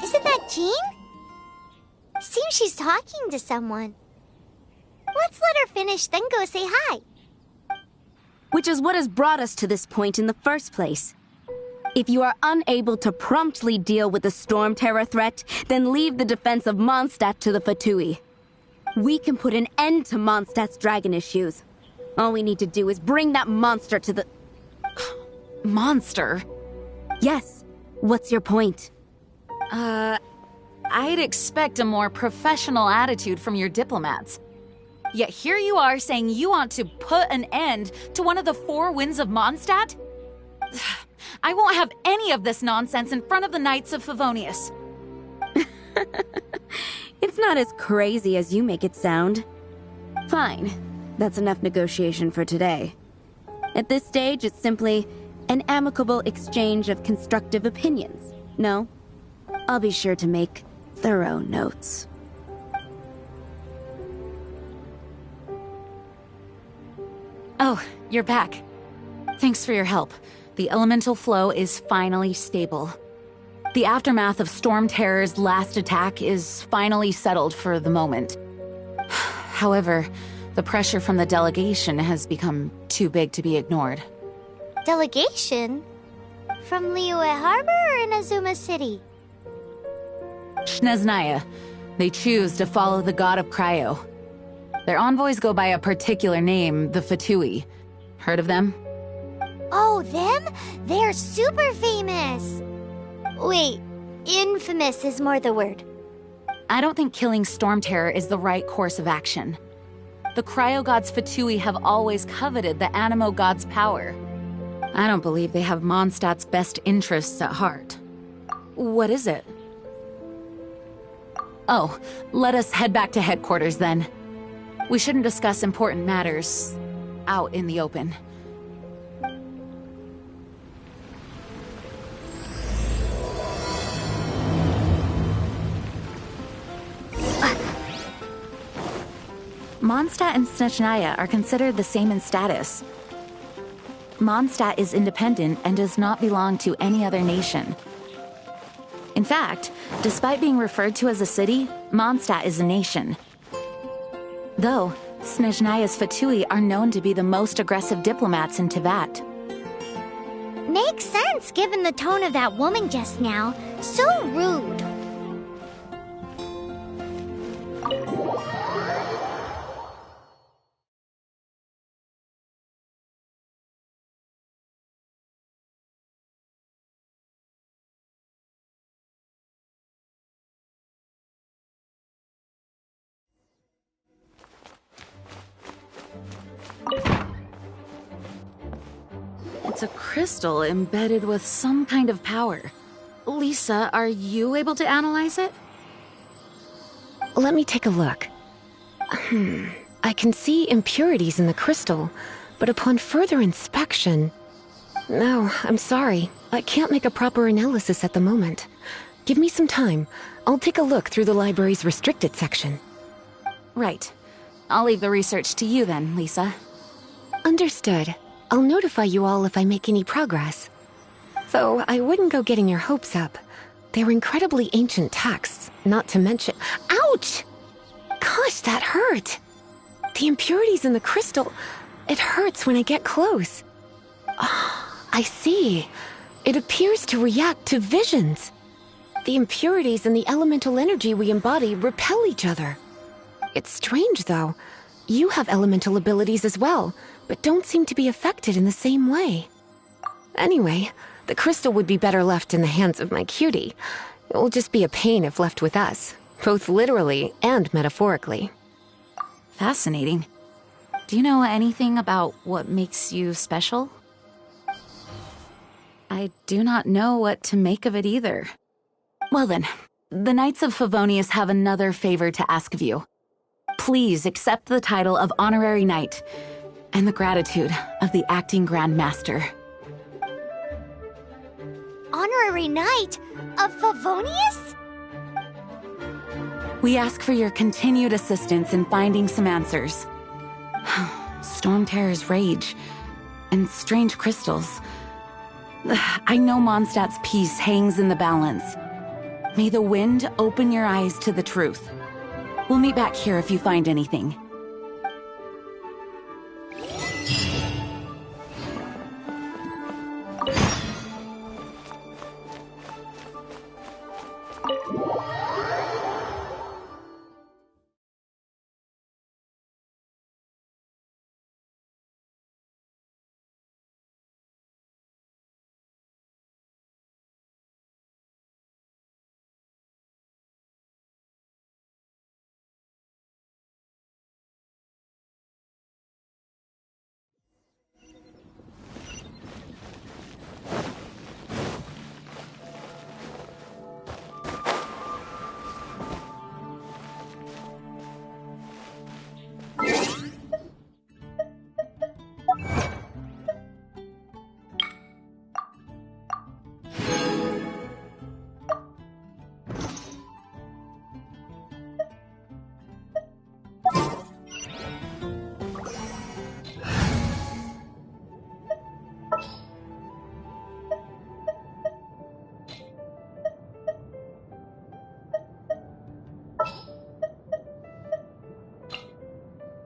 Isn't that Jean? Seems she's talking to someone. Let's let her finish, then go say hi. Which is what has brought us to this point in the first place. If you are unable to promptly deal with the Storm Terror threat, then leave the defense of Mondstadt to the Fatui. We can put an end to Mondstadt's dragon issues. All we need to do is bring that monster to the... Monster? Yes. What's your point? I'd expect a more professional attitude from your diplomats. Yet here you are saying you want to put an end to one of the four winds of Mondstadt? I won't have any of this nonsense in front of the Knights of Favonius. It's not as crazy as you make it sound. Fine. That's enough negotiation for today. At this stage, it's simply an amicable exchange of constructive opinions. No? I'll be sure to make thorough notes. Oh, you're back. Thanks for your help. The elemental flow is finally stable. The aftermath of Storm Terror's last attack is finally settled for the moment. However, the pressure from the delegation has become too big to be ignored. Delegation? From Liyue Harbor or Inazuma City? Snezhnaya. They choose to follow the god of Cryo. Their envoys go by a particular name, the Fatui. Heard of them? Oh, them? They're super famous! Wait, infamous is more the word. I don't think killing Storm Terror is the right course of action. The Cryo God's Fatui have always coveted the Animo God's power. I don't believe they have Mondstadt's best interests at heart. What is it? Oh, let us head back to headquarters then. We shouldn't discuss important matters out in the open. Mondstadt and Snezhnaya are considered the same in status. Mondstadt is independent and does not belong to any other nation. In fact, despite being referred to as a city, Mondstadt is a nation. Though, Snezhnaya's Fatui are known to be the most aggressive diplomats in Teyvat. Makes sense given the tone of that woman just now. So rude. It's a crystal embedded with some kind of power. Lisa, are you able to analyze it? Let me take a look. I can see impurities in the crystal, but upon further inspection... No, I'm sorry. I can't make a proper analysis at the moment. Give me some time. I'll take a look through the library's restricted section. Right. I'll leave the research to you then, Lisa. Understood. I'll notify you all if I make any progress. Though I wouldn't go getting your hopes up. They're incredibly ancient texts, not to mention... Ouch! Gosh, that hurt! The impurities in the crystal... It hurts when I get close. Ah, I see. It appears to react to visions. The impurities and the elemental energy we embody repel each other. It's strange, though. You have elemental abilities as well, but don't seem to be affected in the same way. Anyway, the crystal would be better left in the hands of my cutie. It will just be a pain if left with us, both literally and metaphorically. Fascinating. Do you know anything about what makes you special? I I do not know what to make of it either. Well then, the Knights of Favonius have another favor to ask of you. Please accept the title of Honorary Knight and the gratitude of the Acting Grand Master. Honorary Knight of Favonius? We ask for your continued assistance in finding some answers. Storm Terror's rage and strange crystals. I know Mondstadt's peace hangs in the balance. May the wind open your eyes to the truth. We'll meet back here if you find anything.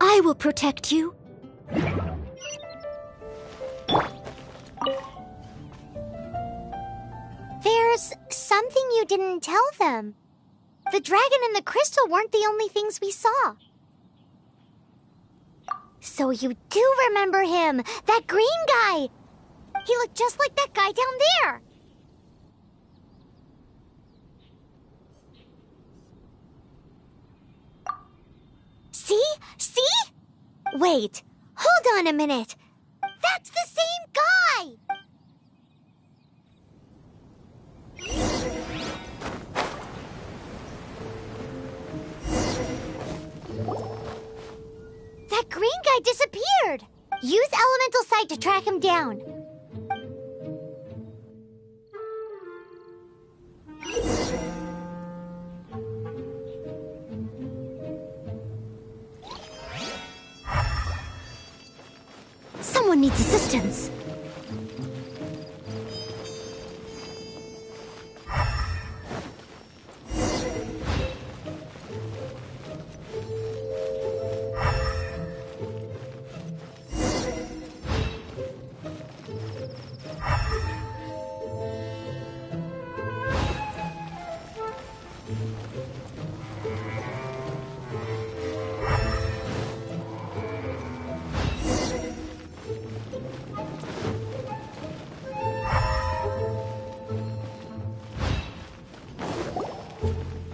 I will protect you. There's something you didn't tell them. The dragon and the crystal weren't the only things we saw. So you do remember him, that green guy. He looked just like that guy down there. See? See? Wait, hold on a minute. That's the same guy! That green guy disappeared! Use elemental sight to track him down. Someone needs assistance.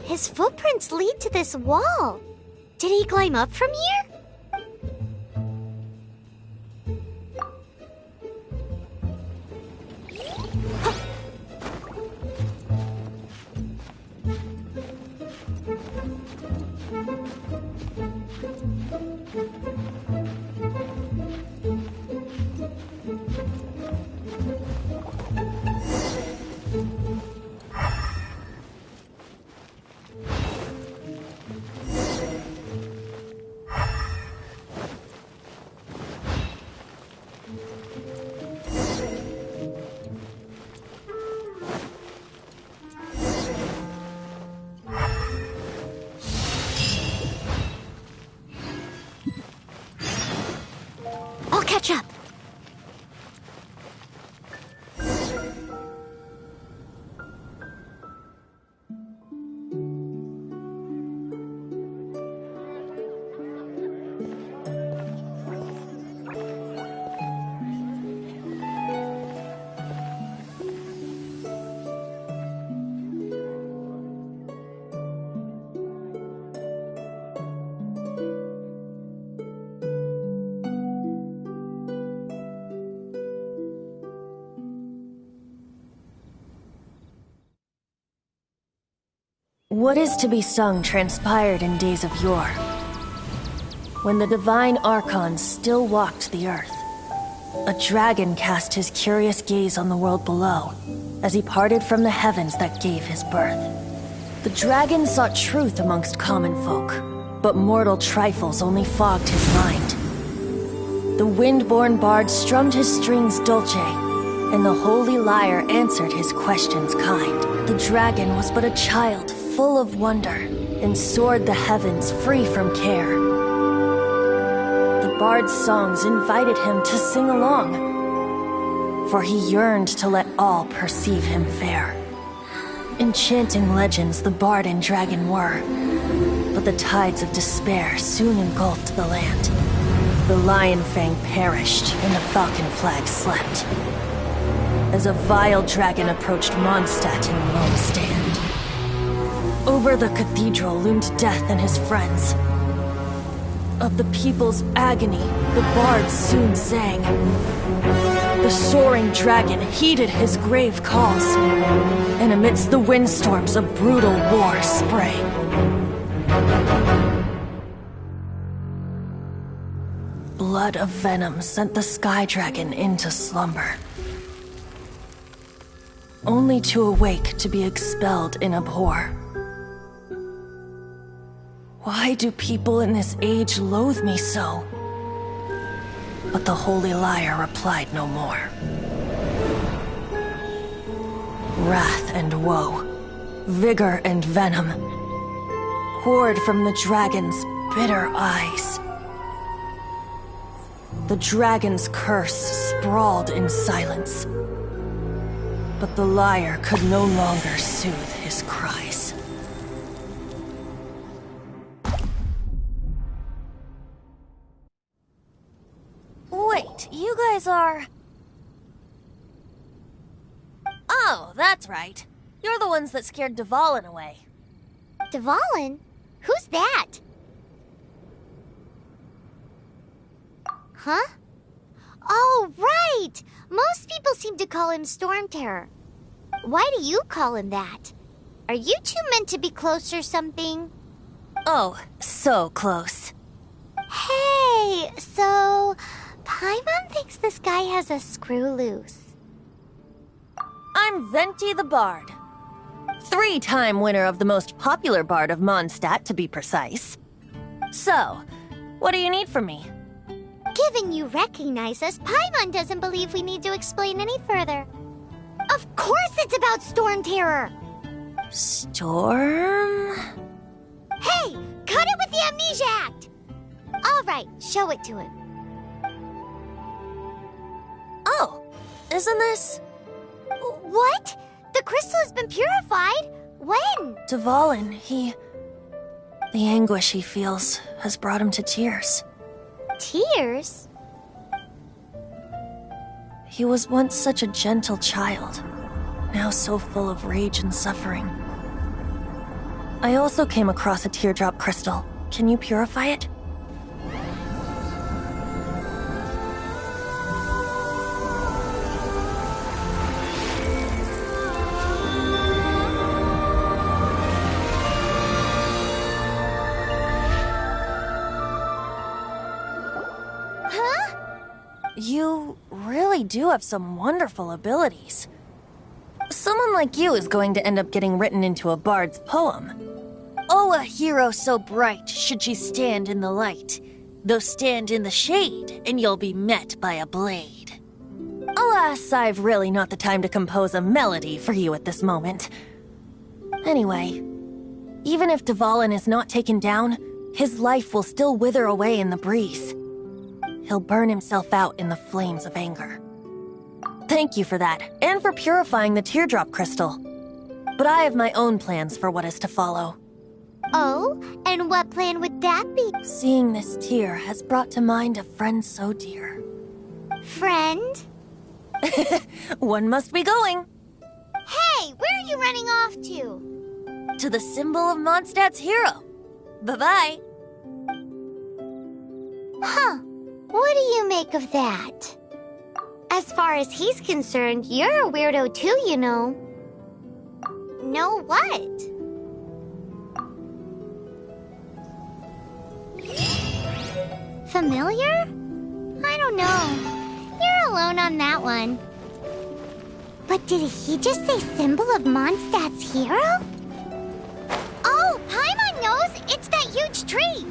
His footprints lead to this wall. Did he climb up from here? I'll catch up. What is to be sung transpired in days of yore, when the divine archons still walked the earth. A dragon cast his curious gaze on the world below, as he parted from the heavens that gave his birth. The dragon sought truth amongst common folk, but mortal trifles only fogged his mind. The wind-born bard strummed his strings dulce, and the holy lyre answered his questions kind. The dragon was but a child full of wonder, and soared the heavens free from care. The bard's songs invited him to sing along, for he yearned to let all perceive him fair. Enchanting legends the bard and dragon were, but the tides of despair soon engulfed the land. The lion fang perished, and the falcon flag slept, as a vile dragon approached Mondstadt in lone stand. Over the cathedral loomed death and his friends. Of the people's agony, the bard soon sang. The soaring dragon heeded his grave calls, and amidst the windstorms a brutal war sprang. Blood of venom sent the sky dragon into slumber, only to awake to be expelled in abhor. Why do people in this age loathe me so? But the holy lyre replied no more. Wrath and woe, vigor and venom, poured from the dragon's bitter eyes. The dragon's curse sprawled in silence, but the lyre could no longer soothe his cries. Wait, you guys are... Oh, that's right. You're the ones that scared Dvalin away. Dvalin? Who's that? Huh? Oh, right! Most people seem to call him Storm Terror. Why do you call him that? Are you two meant to be close or something? Oh, so close. Hey, so... Paimon thinks this guy has a screw loose. I'm Venti the Bard. 3-time winner of the most popular bard of Mondstadt, to be precise. So, what do you need from me? Given you recognize us, Paimon doesn't believe we need to explain any further. Of course it's about Storm Terror! Storm? Hey! Cut it with the Amnesia Act! Alright, show it to him. Oh, isn't this... What? The crystal has been purified? When? Dvalin, the anguish he feels has brought him to tears. Tears? He was once such a gentle child, now so full of rage and suffering. I also came across a teardrop crystal. Can you purify it? You really do have some wonderful abilities. Someone like you is going to end up getting written into a bard's poem. Oh, a hero so bright should she stand in the light, though stand in the shade, and you'll be met by a blade. Alas, I've really not the time to compose a melody for you at this moment. Anyway, even if Dvalin is not taken down, his life will still wither away in the breeze. He'll burn himself out in the flames of anger. Thank you for that, and for purifying the teardrop crystal. But I have my own plans for what is to follow. Oh, and what plan would that be? Seeing this tear has brought to mind a friend so dear. Friend? One must be going. Hey, where are you running off to? To the symbol of Mondstadt's hero. Bye-bye. Huh. What do you make of that? As far as he's concerned, you're a weirdo too, you know. Know what? familiar? I don't know. You're alone on that one. But did he just say symbol of Mondstadt's hero? Oh, Paimon knows! It's that huge tree!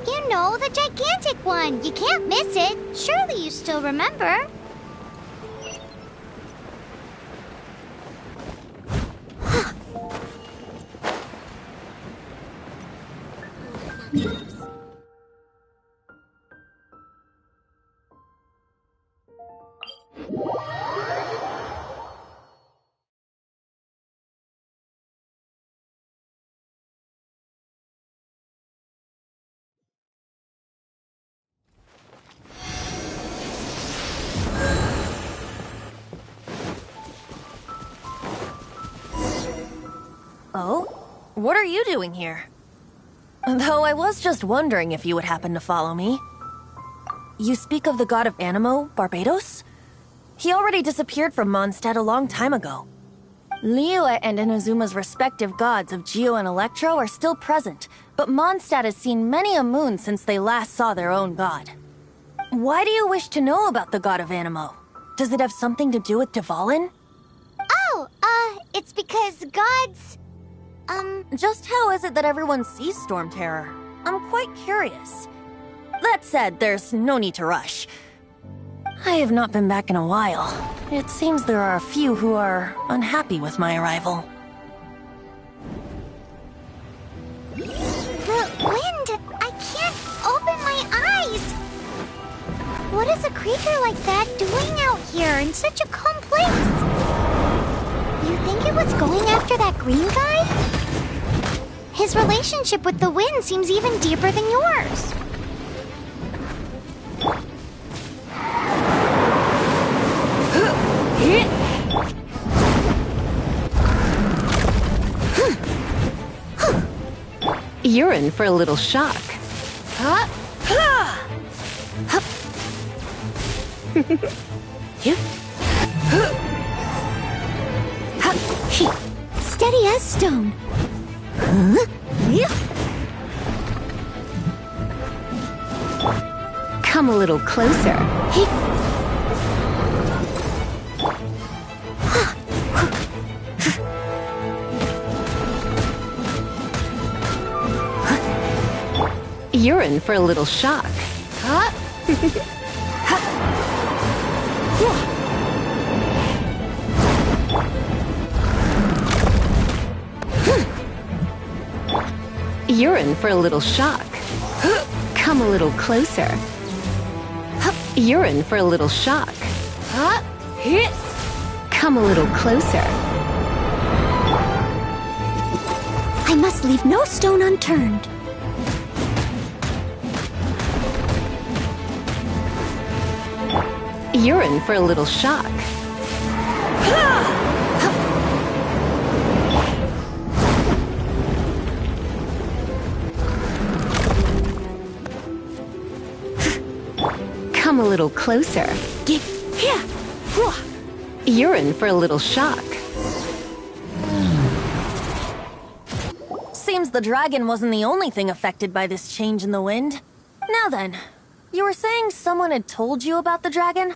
You know, the gigantic one. You can't miss it. Surely you still remember. Oh? What are you doing here? Though I was just wondering if you would happen to follow me. You speak of the god of Animo, Barbados? He already disappeared from Mondstadt a long time ago. Liyue and Inazuma's respective gods of Geo and Electro are still present, but Mondstadt has seen many a moon since they last saw their own god. Why do you wish to know about the god of Animo? Does it have something to do with Dvalin? Oh, it's because gods... Just how is it that everyone sees Storm Terror? I'm quite curious. That said, there's no need to rush. I have not been back in a while. It seems there are a few who are unhappy with my arrival. The wind! I can't open my eyes! What is a creature like that doing out here in such a calm place? You think it was going after that green guy? His relationship with the wind seems even deeper than yours. You're in for a little shock. Steady as stone. Come a little closer. You're in for a little shock. You're in for a little shock. Come a little closer. You're in for a little shock. Come a little closer. I must leave no stone unturned. You're in for a little shock. Come a little closer. You're in for a little shock. Seems the dragon wasn't the only thing affected by this change in the wind. Now then, you were saying someone had told you about the dragon?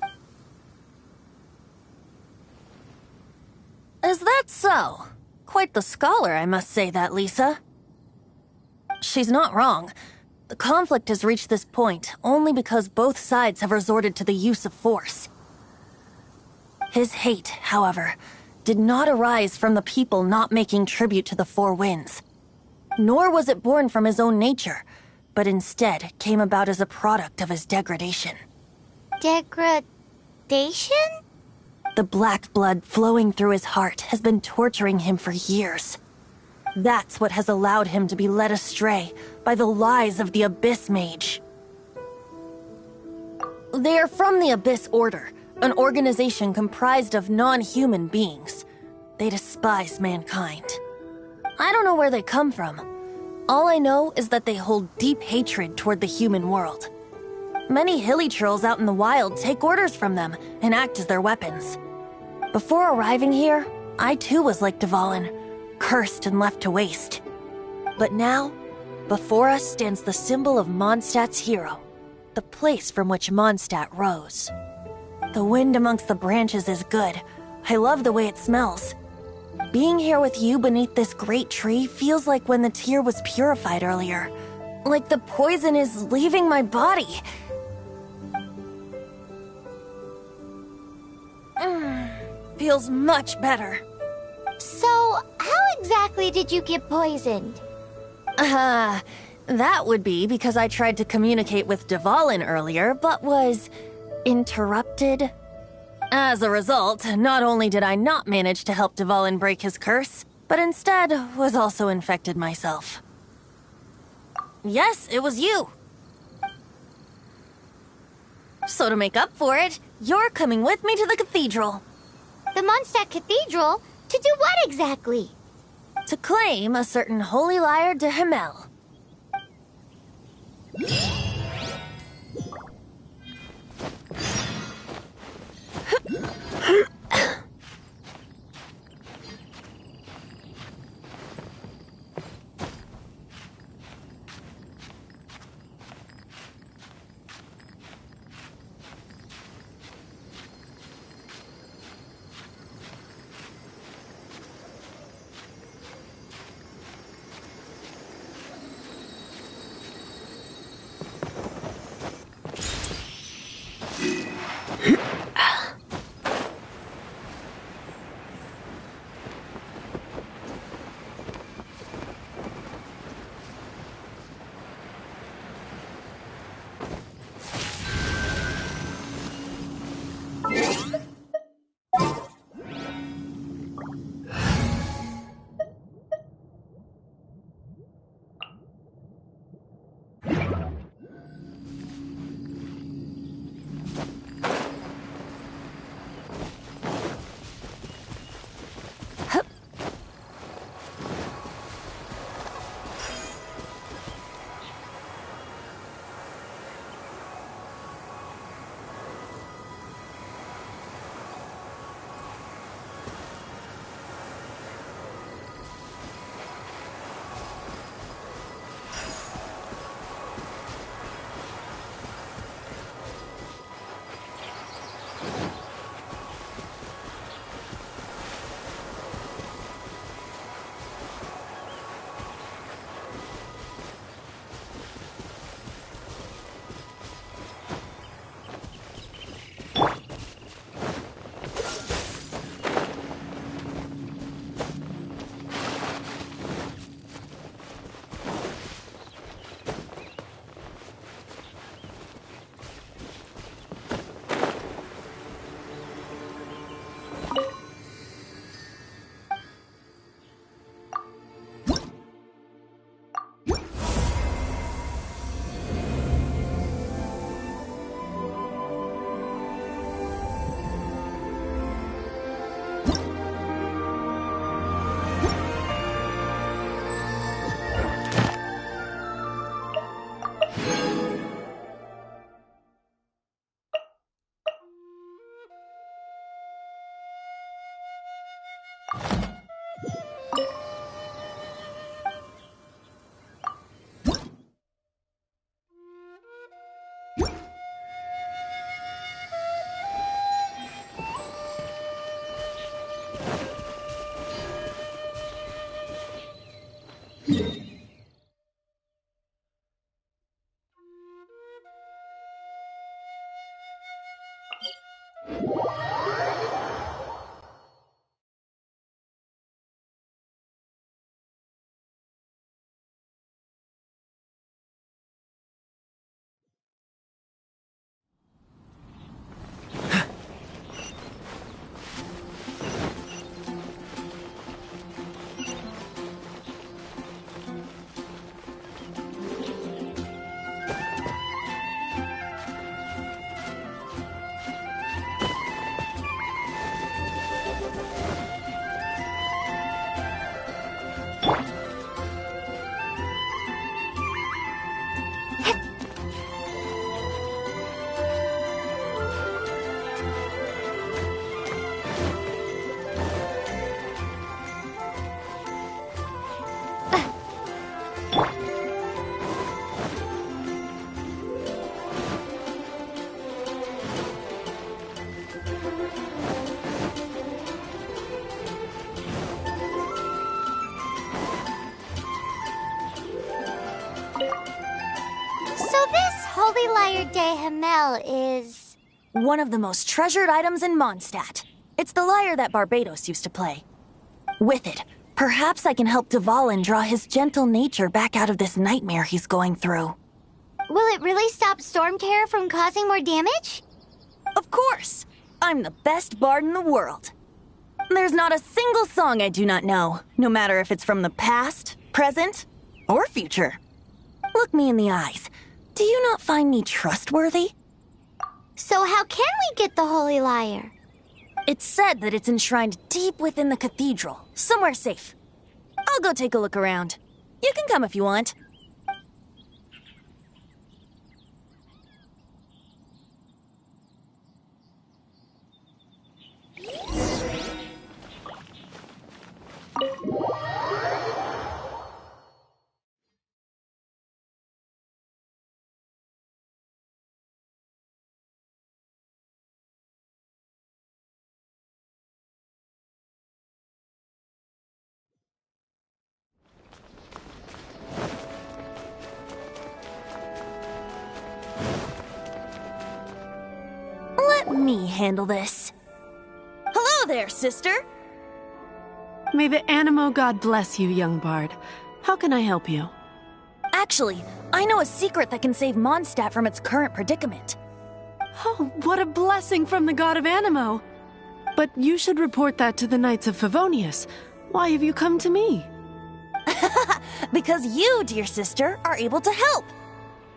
Is that so? Quite the scholar, I must say that, Lisa. She's not wrong. The conflict has reached this point only because both sides have resorted to the use of force. His hate, however, did not arise from the people not making tribute to the Four Winds. Nor was it born from his own nature, but instead came about as a product of his degradation. Degradation? The black blood flowing through his heart has been torturing him for years. That's what has allowed him to be led astray by the lies of the Abyss Mage. They are from the Abyss Order, an organization comprised of non-human beings. They despise mankind. I don't know where they come from. All I know is that they hold deep hatred toward the human world. Many hilly trolls out in the wild take orders from them and act as their weapons. Before arriving here, I too was like Dvalin, cursed and left to waste. But now, Before us stands the symbol of Mondstadt's hero, the place from which Mondstadt rose. The wind amongst the branches is good. I love the way it smells. Being here with you beneath this great tree feels like when the tear was purified earlier. Like the poison is leaving my body. Feels much better. So, how exactly did you get poisoned? That would be because I tried to communicate with Dvalin earlier, but was interrupted. As a result, not only did I not manage to help Dvalin break his curse, but instead was also infected myself. Yes, it was you. So to make up for it, you're coming with me to the cathedral. The Mondstadt Cathedral? To do what exactly? To claim a certain holy lyre de Himmel. lyre de Hamel is... One of the most treasured items in Mondstadt. It's the lyre that Barbados used to play. With it, perhaps I can help Dvalin draw his gentle nature back out of this nightmare he's going through. Will it really stop Storm Terror from causing more damage? Of course! I'm the best bard in the world. There's not a single song I do not know, no matter if it's from the past, present, or future. Look me in the eyes. Do you not find me trustworthy? So how can we get the Holy Lyre? It's said that it's enshrined deep within the cathedral, somewhere safe. I'll go take a look around. You can come if you want. Let me handle this. Hello there, sister! May the Animo God bless you, young bard. How can I help you? Actually, I know a secret that can save Mondstadt from its current predicament. Oh, what a blessing from the god of Animo! But you should report that to the Knights of Favonius. Why have you come to me? Because you, dear sister, are able to help.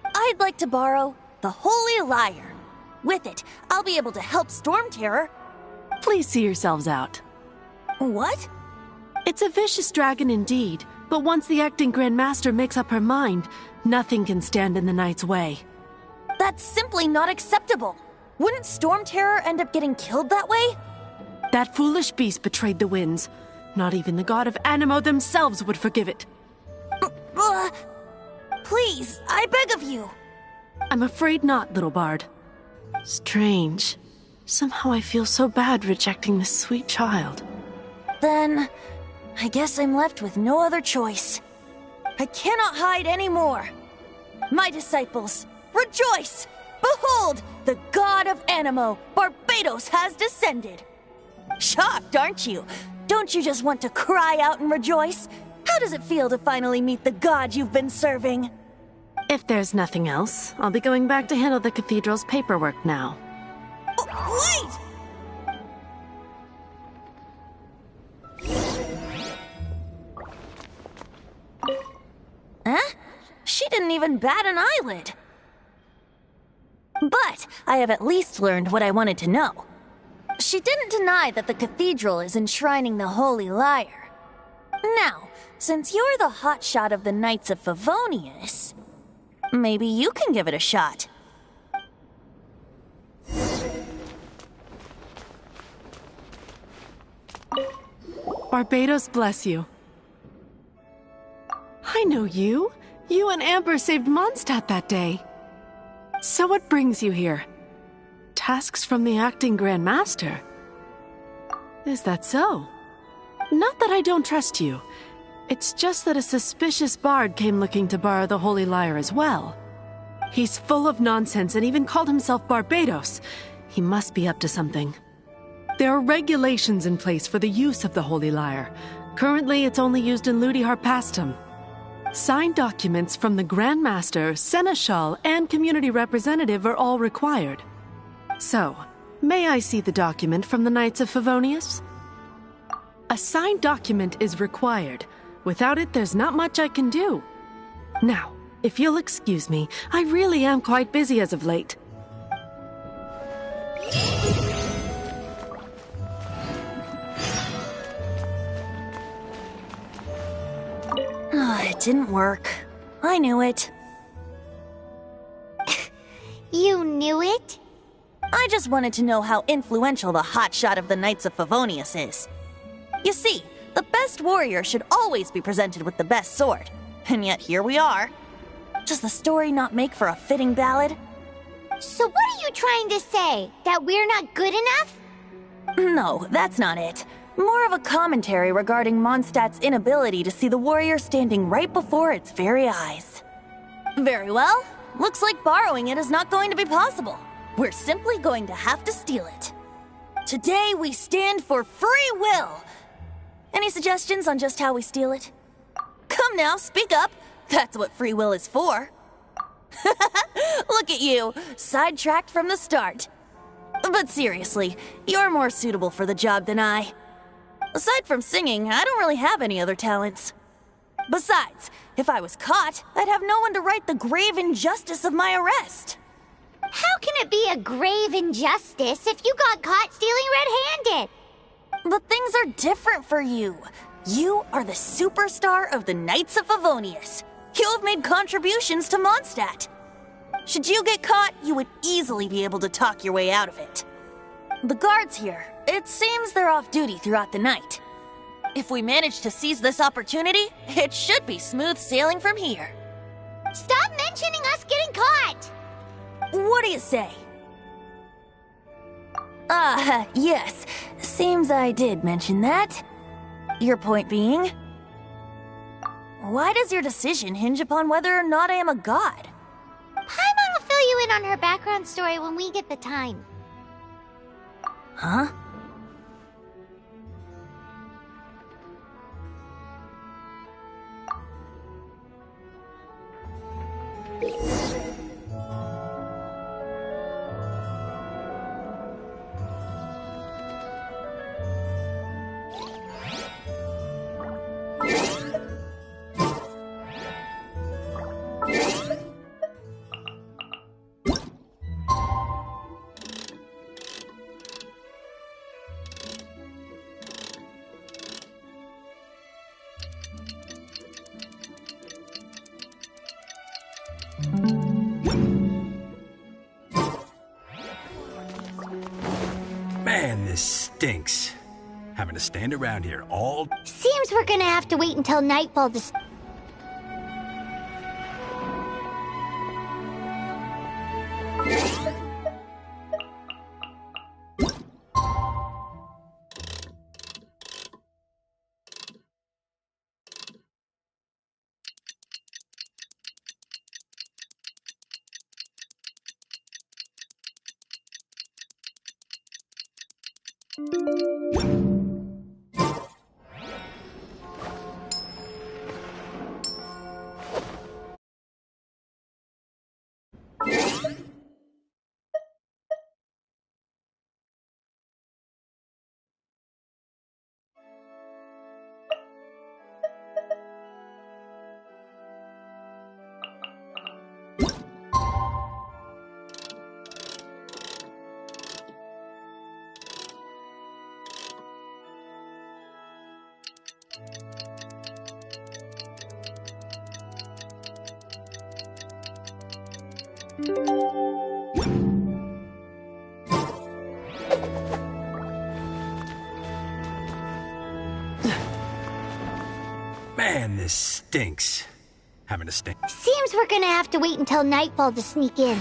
I'd like to borrow the Holy Lyre. With it, I'll be able to help Storm Terror. Please see yourselves out. What? It's a vicious dragon indeed, but once the acting Grand Master makes up her mind, nothing can stand in the Knight's way. That's simply not acceptable. Wouldn't Storm Terror end up getting killed that way? That foolish beast betrayed the winds. Not even the god of Animo themselves would forgive it. Please, I beg of you. I'm afraid not, little bard. Strange. Somehow I feel so bad rejecting this sweet child. Then, I guess I'm left with no other choice. I cannot hide anymore. My disciples, rejoice! Behold, the god of Animo, Barbados, has descended. Shocked, aren't you? Don't you just want to cry out and rejoice? How does it feel to finally meet the god you've been serving? If there's nothing else, I'll be going back to handle the cathedral's paperwork now. Wait! Huh? She didn't even bat an eyelid. But I have at least learned what I wanted to know. She didn't deny that the cathedral is enshrining the Holy Lyre. Now, since you're the hotshot of the Knights of Favonius, maybe you can give it a shot. Barbados bless you. I know you. You and Amber saved Mondstadt that day. So what brings you here? Tasks from the acting Grand Master? Is that so? Not that I don't trust you. It's just that a suspicious bard came looking to borrow the Holy Lyre as well. He's full of nonsense and even called himself Barbados. He must be up to something. There are regulations in place for the use of the Holy Lyre. Currently, it's only used in Ludi Harpastum. Signed documents from the Grand Master, Seneschal, and Community Representative are all required. So, may I see the document from the Knights of Favonius? A signed document is required. Without it, there's not much I can do. Now, if you'll excuse me, I really am quite busy as of late. It didn't work. I knew it. You knew it? I just wanted to know how influential the hotshot of the Knights of Favonius is. You see, the best warrior should always be presented with the best sword. And yet here we are. Does the story not make for a fitting ballad? So what are you trying to say? That we're not good enough? No, that's not it. More of a commentary regarding Mondstadt's inability to see the warrior standing right before its very eyes. Very well. Looks like borrowing it is not going to be possible. We're simply going to have to steal it. Today we stand for free will. Any suggestions on just how we steal it? Come now, speak up. That's what free will is for. Look at you, sidetracked from the start. But seriously, you're more suitable for the job than I. Aside from singing, I don't really have any other talents. Besides, if I was caught, I'd have no one to right the grave injustice of my arrest. How can it be a grave injustice if you got caught stealing red-handed? But things are different for you. You are the superstar of the Knights of Favonius. You have made contributions to Mondstadt. Should you get caught, you would easily be able to talk your way out of it. The guards here, it seems they're off duty throughout the night. If we manage to seize this opportunity, it should be smooth sailing from here. Stop mentioning us getting caught! What do you say? Yes. Seems I did mention that. Your point being? Why does your decision hinge upon whether or not I am a god? Paimon will fill you in on her background story when we get the time. Huh? Man, this stinks. Having to stand around here all... Seems we're gonna have to wait until nightfall to... Man, this stinks. Having to stand... Seems we're gonna have to wait until nightfall to sneak in.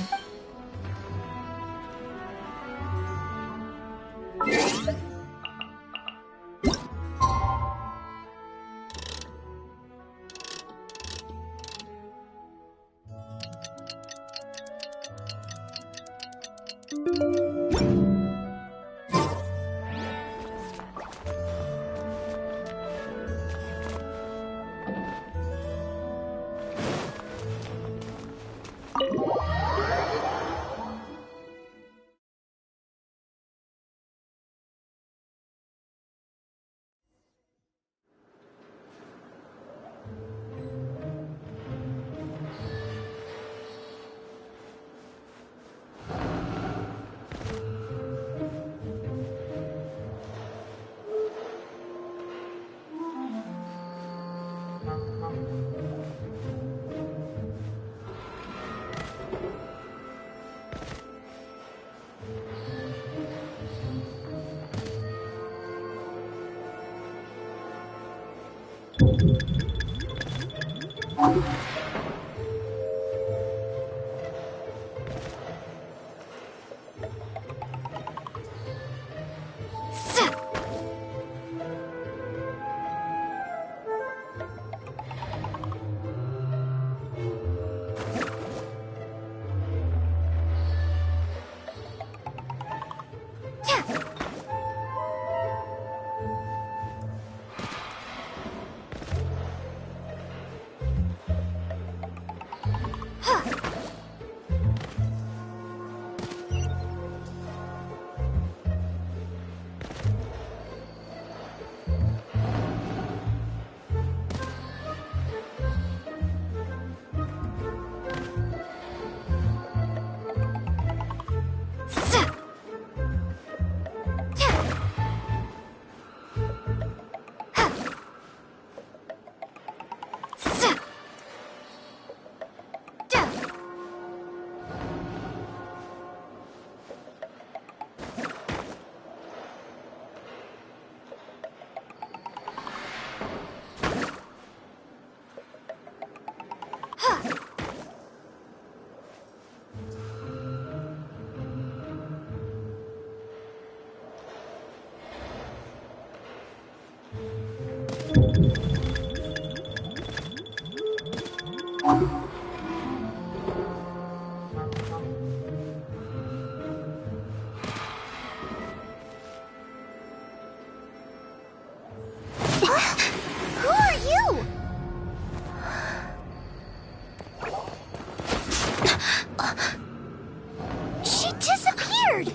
scared!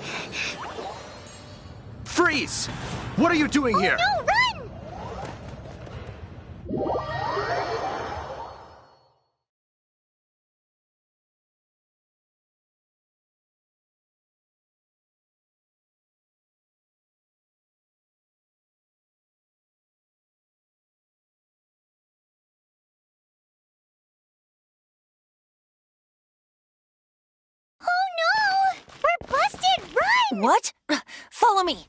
Freeze! What are you doing here? No, run! Oh no! We're busted! Run! What? Follow me.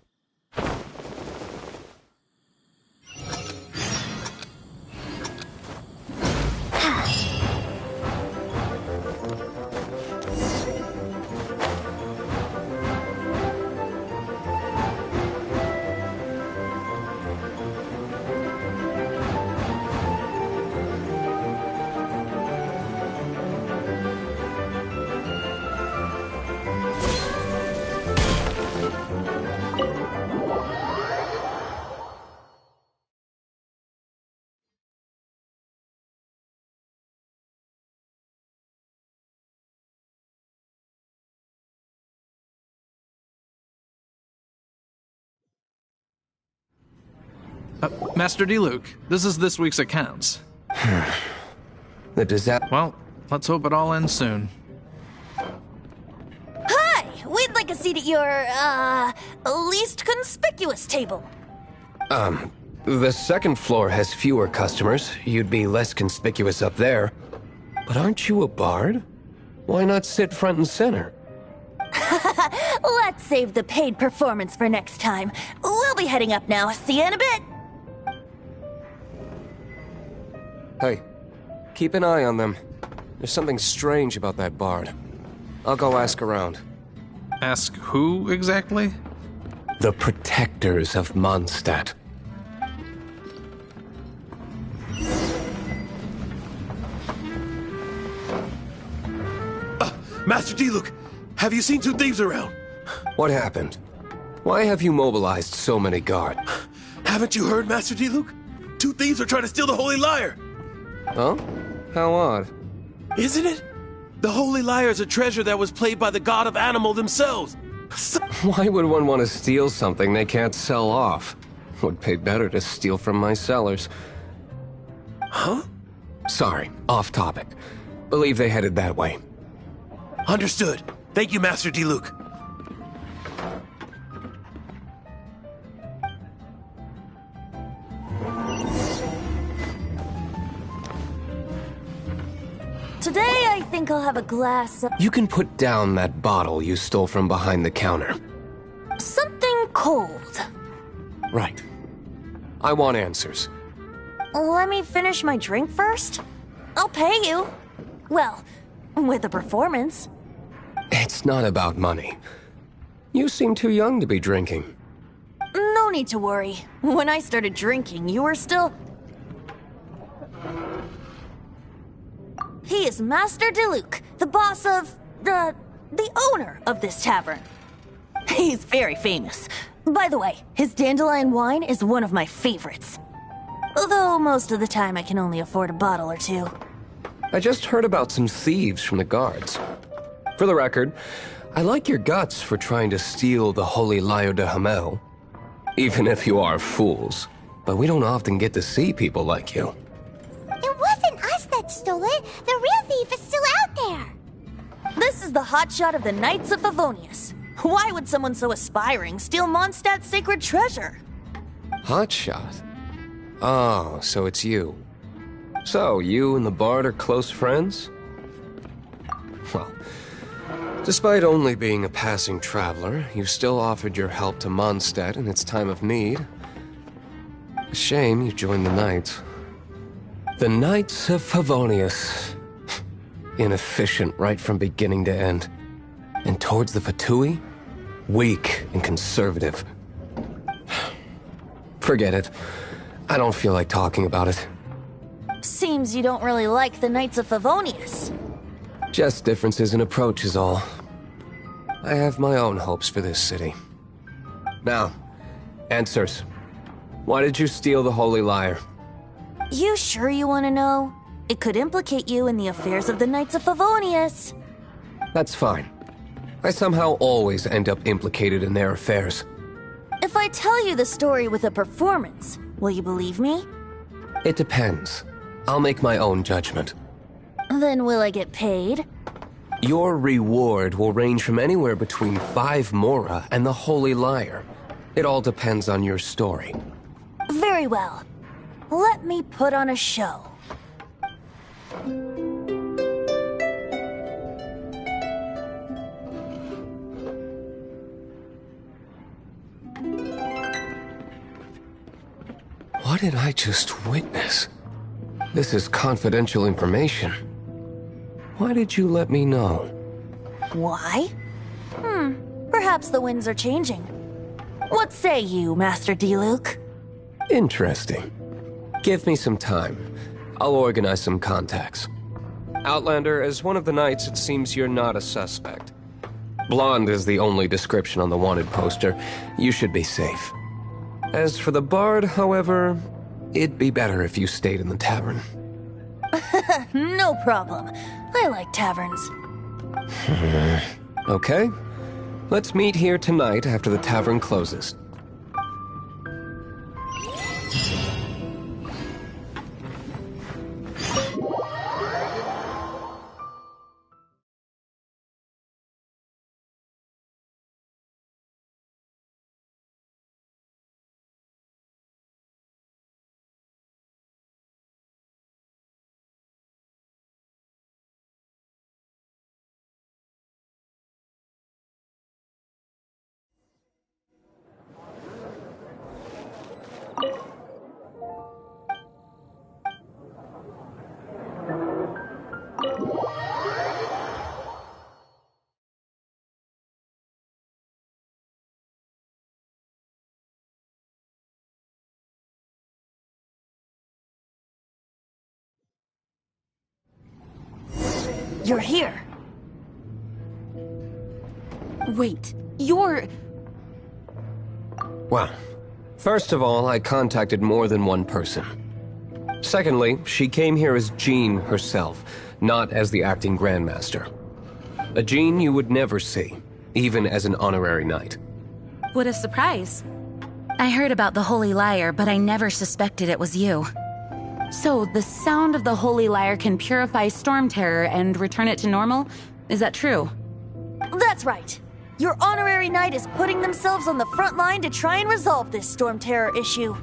Master D-Luke, this is this week's accounts. The disaster. Well, let's hope it all ends soon. Hi! We'd like a seat at your, least conspicuous table. The second floor has fewer customers. You'd be less conspicuous up there. But aren't you a bard? Why not sit front and center? Let's save the paid performance for next time. We'll be heading up now. See you in a bit. Hey, keep an eye on them. There's something strange about that bard. I'll go ask around. Ask who exactly? The protectors of Mondstadt. Master D-Luke, have you seen two thieves around? What happened? Why have you mobilized so many guards? Haven't you heard, Master D-Luke? Two thieves are trying to steal the Holy Lyre. Huh? How odd. Isn't it? The Holy Lyre is a treasure that was played by the god of animal themselves. Why would one want to steal something they can't sell off? Would pay better to steal from my sellers. Huh? Sorry, off topic. Believe they headed that way. Understood. Thank you, Master D-Luke. Today, I think I'll have a glass of You can put down that bottle you stole from behind the counter. something cold. Right. I want answers. Let me finish my drink first. I'll pay you. Well, with a performance. It's not about money. You seem too young to be drinking. No need to worry. When I started drinking, you were still... He is Master D-Luke, the boss of... the owner of this tavern. He's very famous. By the way, his dandelion wine is one of my favorites. Although most of the time I can only afford a bottle or two. I just heard about some thieves from the guards. For the record, I like your guts for trying to steal the Holy Lyre de Hamel. Even if you are fools. But we don't often get to see people like you. It wasn't us that stole it. The real thief is still out there. This is the hotshot of the Knights of Favonius. Why would someone so aspiring steal Mondstadt's sacred treasure? Hotshot? Oh, so it's you. So, you and the bard are close friends? Well, despite only being a passing traveler, you still offered your help to Mondstadt in its time of need. A shame you joined the Knights. The Knights of Favonius. Inefficient right from beginning to end. And towards the Fatui, weak and conservative. Forget it. I don't feel like talking about it. Seems you don't really like the Knights of Favonius. Just differences in approach is all. I have my own hopes for this city. Now, answers. Why did you steal the Holy Lyre? You sure you want to know? It could implicate you in the affairs of the Knights of Favonius. That's fine. I somehow always end up implicated in their affairs. If I tell you the story with a performance, will you believe me? It depends. I'll make my own judgment. Then will I get paid? Your reward will range from anywhere between 5 mora and the Holy Liar. It all depends on your story. Very well. Let me put on a show. What did I just witness? This is confidential information. Why did you let me know? Why? Perhaps the winds are changing. What say you, Master Diluc? Interesting. Give me some time. I'll organize some contacts. Outlander, as one of the knights, it seems you're not a suspect. Blonde is the only description on the wanted poster. You should be safe. As for the bard, however, it'd be better if you stayed in the tavern. No problem. I like taverns. Okay. Let's meet here tonight after the tavern closes. You're here. Wait, you're... Well, first of all, I contacted more than one person. Secondly, she came here as Jean herself, not as the acting Grandmaster. A Jean you would never see, even as an honorary knight. What a surprise. I heard about the Holy Liar, but I never suspected it was you. So, the sound of the Holy Liar can purify Storm Terror and return it to normal? Is that true? That's right. Your honorary knight is putting themselves on the front line to try and resolve this Storm Terror issue.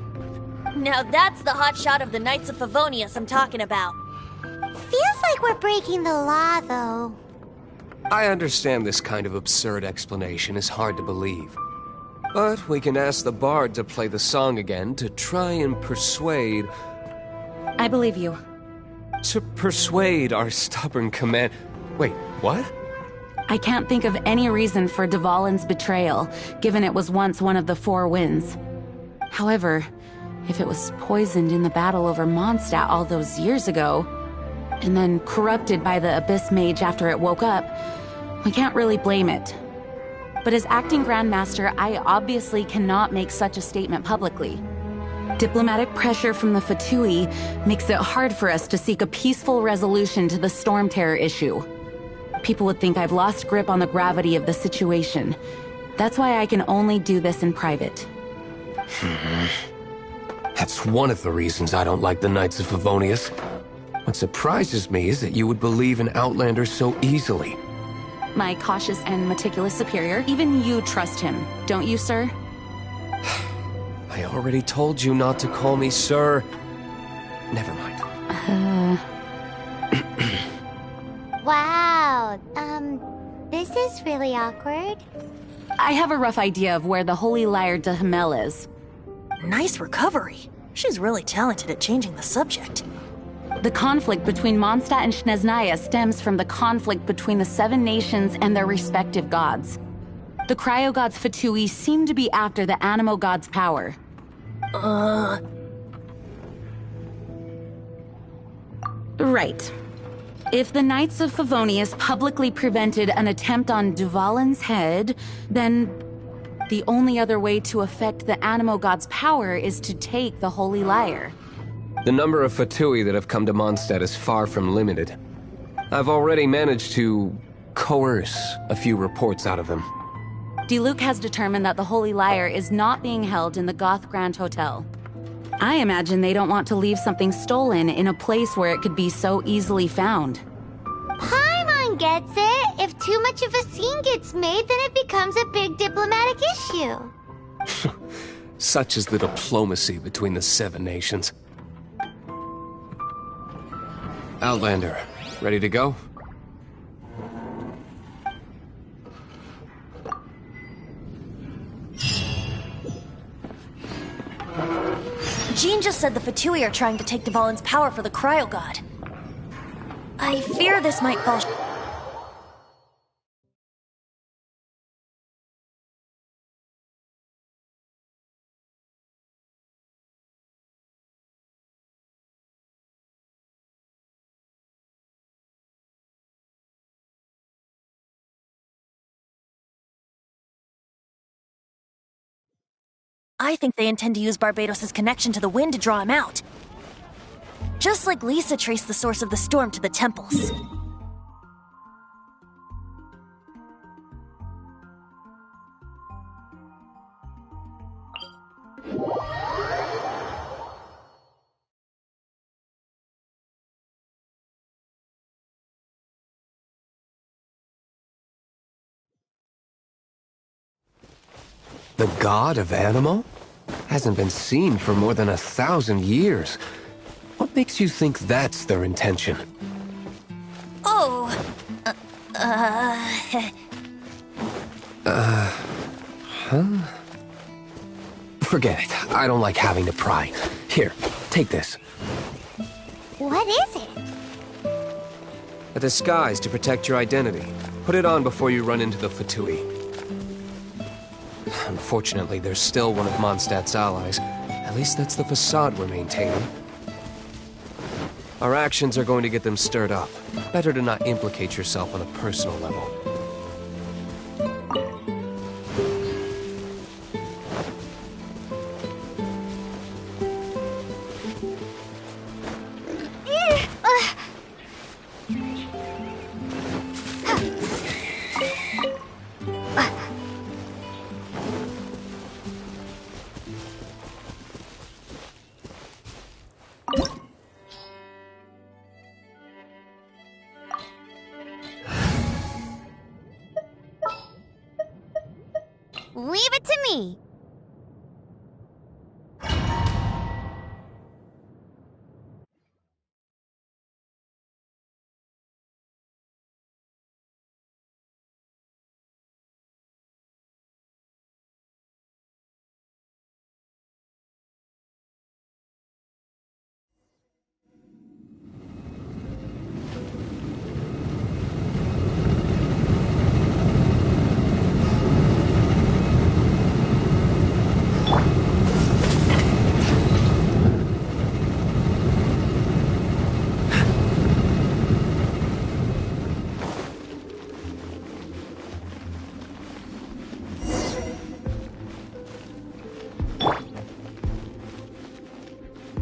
Now that's the hotshot of the Knights of Favonius I'm talking about. Feels like we're breaking the law, though. I understand this kind of absurd explanation is hard to believe. But we can ask the bard to play the song again to try and persuade... I believe you. To persuade our stubborn command... Wait, what? I can't think of any reason for Dvalin's betrayal, given it was once one of the 4 winds. However, if it was poisoned in the battle over Mondstadt all those years ago, and then corrupted by the Abyss Mage after it woke up, we can't really blame it. But as acting Grandmaster, I obviously cannot make such a statement publicly. Diplomatic pressure from the Fatui makes it hard for us to seek a peaceful resolution to the Storm Terror issue. People would think I've lost grip on the gravity of the situation. That's why I can only do this in private. That's one of the reasons I don't like the Knights of Favonius. What surprises me is that you would believe in Outlander so easily. My cautious and meticulous superior, even you trust him, don't you, sir? I already told you not to call me sir. Never mind. Wow, this is really awkward. I have a rough idea of where the Holy Liar de Hamel is. Nice recovery. She's really talented at changing the subject. The conflict between Mondstadt and Snezhnaya stems from the conflict between the 7 nations and their respective gods. The cryo-gods Fatui seem to be after the Animo god's power. Right. If the Knights of Favonius publicly prevented an attempt on Dvalin's head, then the only other way to affect the Animo god's power is to take the Holy Liar. The number of Fatui that have come to Mondstadt is far from limited. I've already managed to coerce a few reports out of him. Diluc has determined that the Holy Lyre is not being held in the Goth Grand Hotel. I imagine they don't want to leave something stolen in a place where it could be so easily found. Paimon gets it. If too much of a scene gets made, then it becomes a big diplomatic issue. Such is the diplomacy between the Seven Nations. Outlander, ready to go? Jean just said the Fatui are trying to take Dvalin's power for the Cryo God. I fear this might fall I think they intend to use Barbados' connection to the wind to draw him out. Just like Lisa traced the source of the storm to the temples. The god of Animo? Hasn't been seen for more than 1,000 years. What makes you think that's their intention? Oh, Forget it. I don't like having to pry. Here, take this. What is it? A disguise to protect your identity. Put it on before you run into the Fatui. Unfortunately, there's still one of Mondstadt's allies. At least that's the facade we're maintaining. Our actions are going to get them stirred up. Better to not implicate yourself on a personal level. Leave it to me.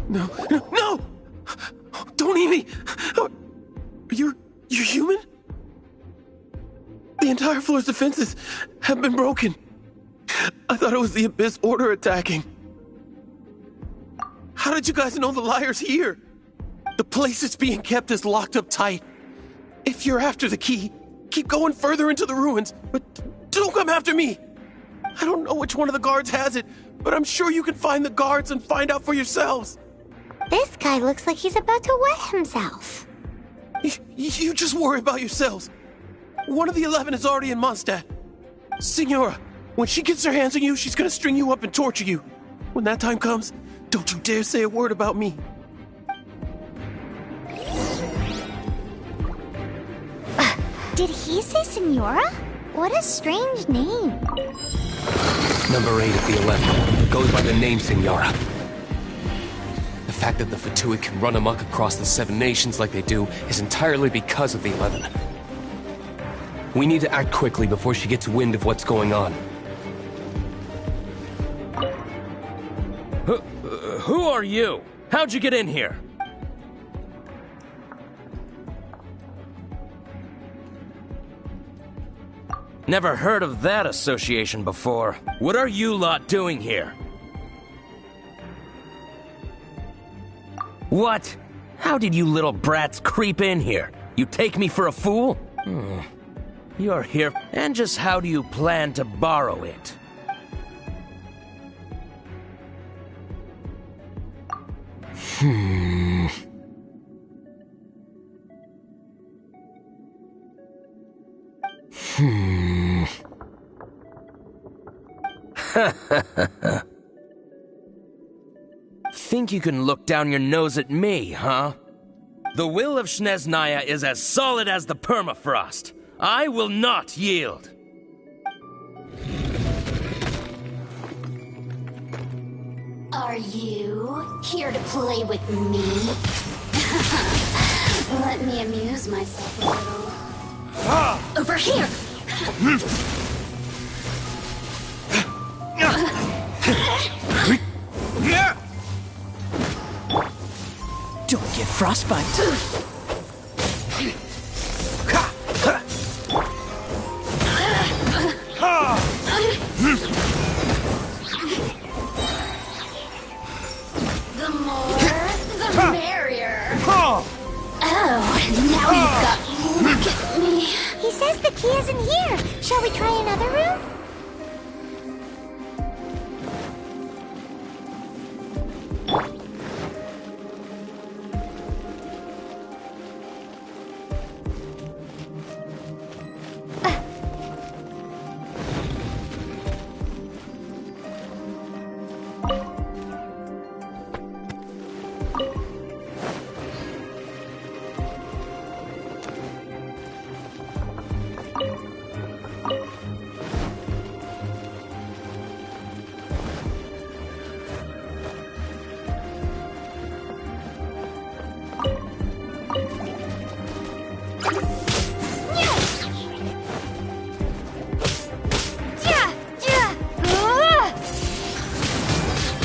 No! No! Don't eat me! You're human? The entire floor's defenses have been broken. I thought it was the Abyss Order attacking. How did you guys know the Lyre's here? The place it's being kept is locked up tight. If you're after the key, keep going further into the ruins, but don't come after me. I don't know which one of the guards has it, but I'm sure you can find the guards and find out for yourselves. This guy looks like he's about to wet himself. You just worry about yourselves. One of the 11 is already in Mondstadt. Signora, when she gets her hands on you, she's gonna string you up and torture you. When that time comes, don't you dare say a word about me. Did he say Senora? What a strange name. Number 8 of the 11 goes by the name Signora. The fact that the Fatui can run amok across the Seven Nations like they do is entirely because of the 11. We need to act quickly before she gets wind of what's going on. Who are you? How'd you get in here? Never heard of that association before. What are you lot doing here? What? How did you little brats creep in here? You take me for a fool? You're here, and just how do you plan to borrow it? Think you can look down your nose at me, huh? The will of Snezhnaya is as solid as the permafrost. I will not yield. Are you here to play with me? Let me amuse myself a little. Over here! Don't get frostbite. The more, the merrier. Oh, now you've got... Look at me. He says the key isn't here. Shall we try another room?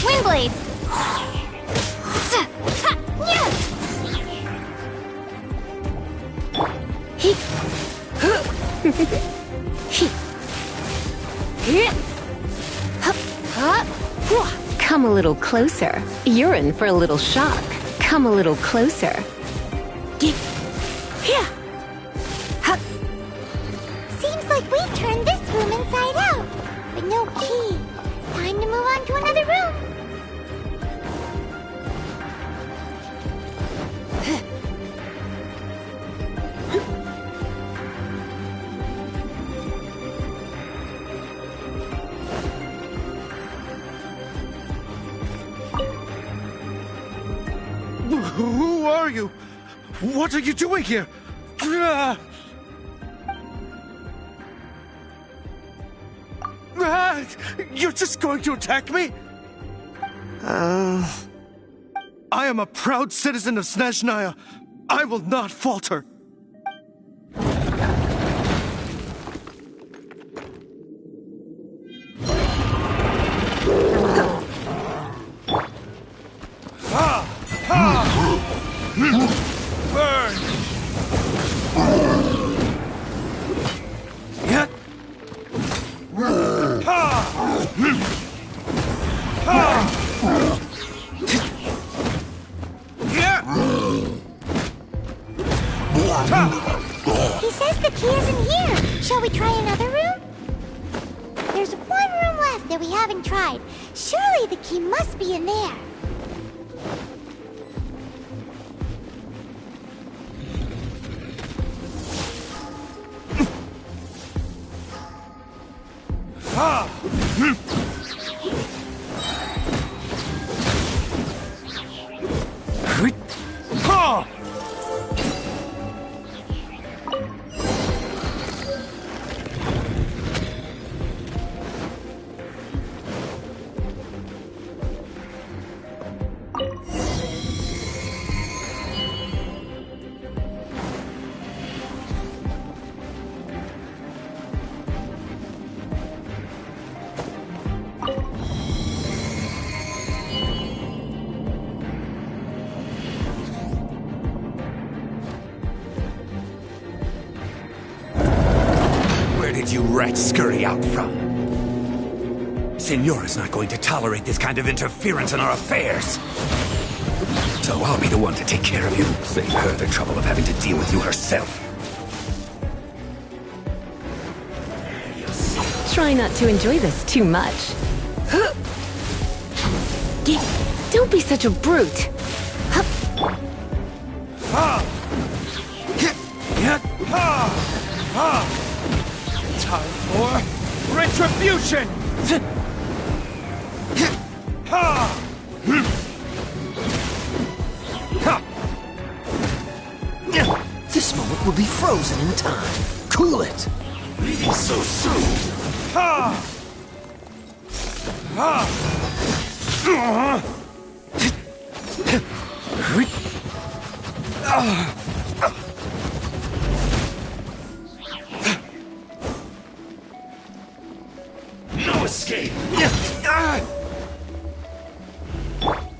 Windblade! Come a little closer. You're in for a little shock. Come a little closer. Seems like we've turned this room inside out. But no key. Time to move on to another room. Who are you? What are you doing here? You're just going to attack me? I am a proud citizen of Snezhnaya. I will not falter. Burn! He says the key isn't here. Shall we try another room? There's one room left that we haven't tried. Surely the key must be in there. brats scurry out from. Senora's not going to tolerate this kind of interference in our affairs. So I'll be the one to take care of you. Save her the trouble of having to deal with you herself. Try not to enjoy this too much. Don't be such a brute. Time for retribution! This moment will be frozen in time. Cool it! Leaving so soon! No escape!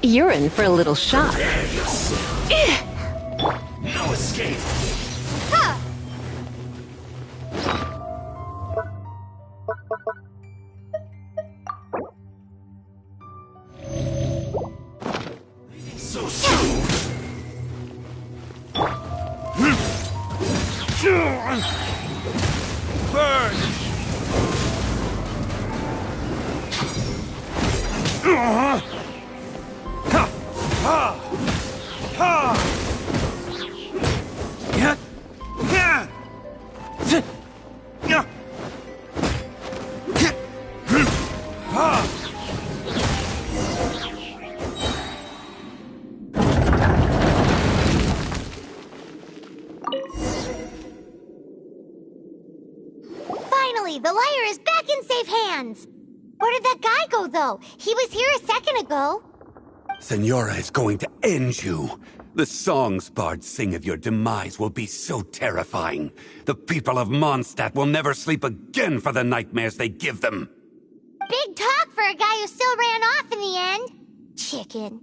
You're in for a little shock. No escape! So soon! Burn! Finally, the lyre is back in safe hands. Where did that guy go, though? He was here a second ago. Senora is going to end you. The songs bards sing of your demise will be so terrifying. The people of Mondstadt will never sleep again for the nightmares they give them. Big talk for a guy who still ran off in the end. Chicken.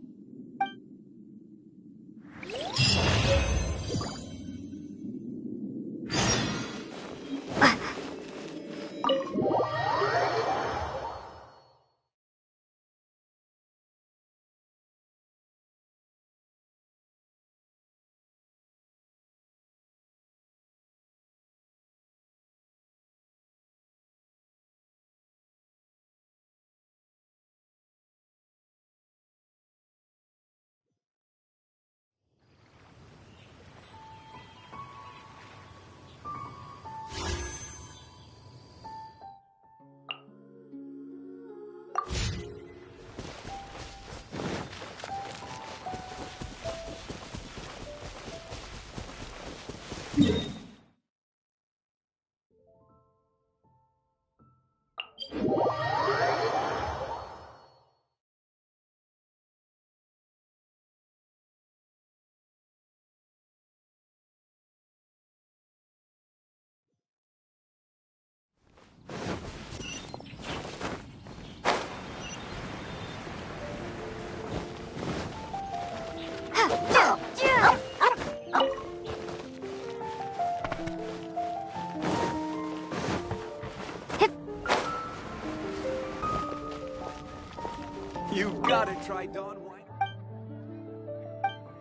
You gotta try Dawn Wine.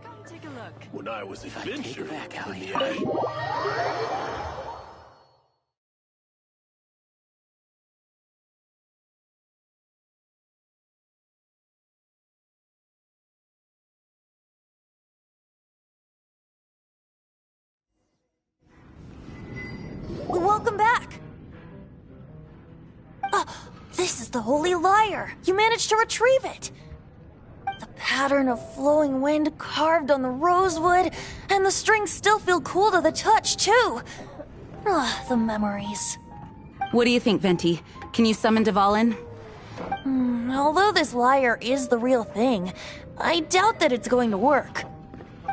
Come take a look. When I was adventuring back, in Allie. the ash. Welcome back. This is the Holy Lyre. You managed to retrieve it. The pattern of flowing wind carved on the rosewood, and the strings still feel cool to the touch, too. The memories. What do you think, Venti? Can you summon Dvalin? Although this lyre is the real thing, I doubt that it's going to work.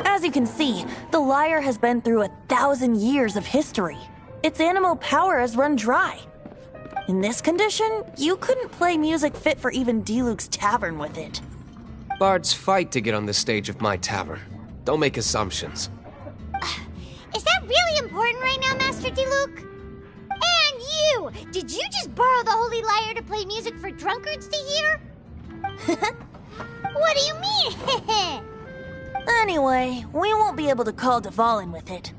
As you can see, the lyre has been through 1,000 years of history. Its animal power has run dry. In this condition, you couldn't play music fit for even D-Luke's tavern with it. Bards fight to get on the stage of my tavern. Don't make assumptions. Is that really important right now, Master D-Luke? And you! Did you just borrow the Holy Lyre to play music for drunkards to hear? What do you mean? Anyway, we won't be able to call Dvalin with it.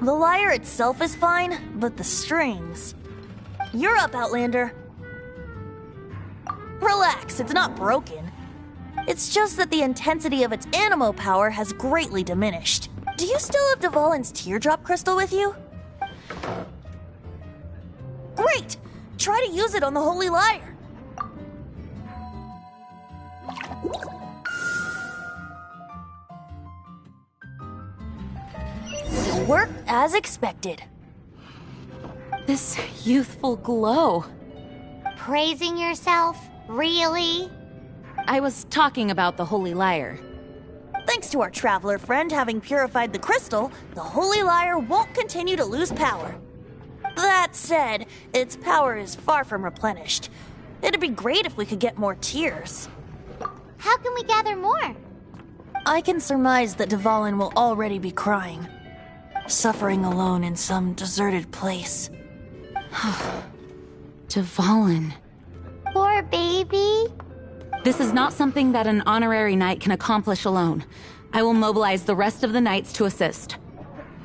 The lyre itself is fine, but the strings... You're up, Outlander. Relax, it's not broken. It's just that the intensity of its animo power has greatly diminished. Do you still have Dvalin's teardrop crystal with you? Great! Try to use it on the Holy Lyre. It worked as expected. This youthful glow. Praising yourself? Really? I was talking about the Holy Lyre. Thanks to our traveler friend having purified the crystal, the Holy Lyre won't continue to lose power. That said, its power is far from replenished. It'd be great if we could get more tears. How can we gather more? I can surmise that Dvalin will already be crying, suffering alone in some deserted place. Dvalin. Poor baby. This is not something that an honorary knight can accomplish alone. I will mobilize the rest of the knights to assist.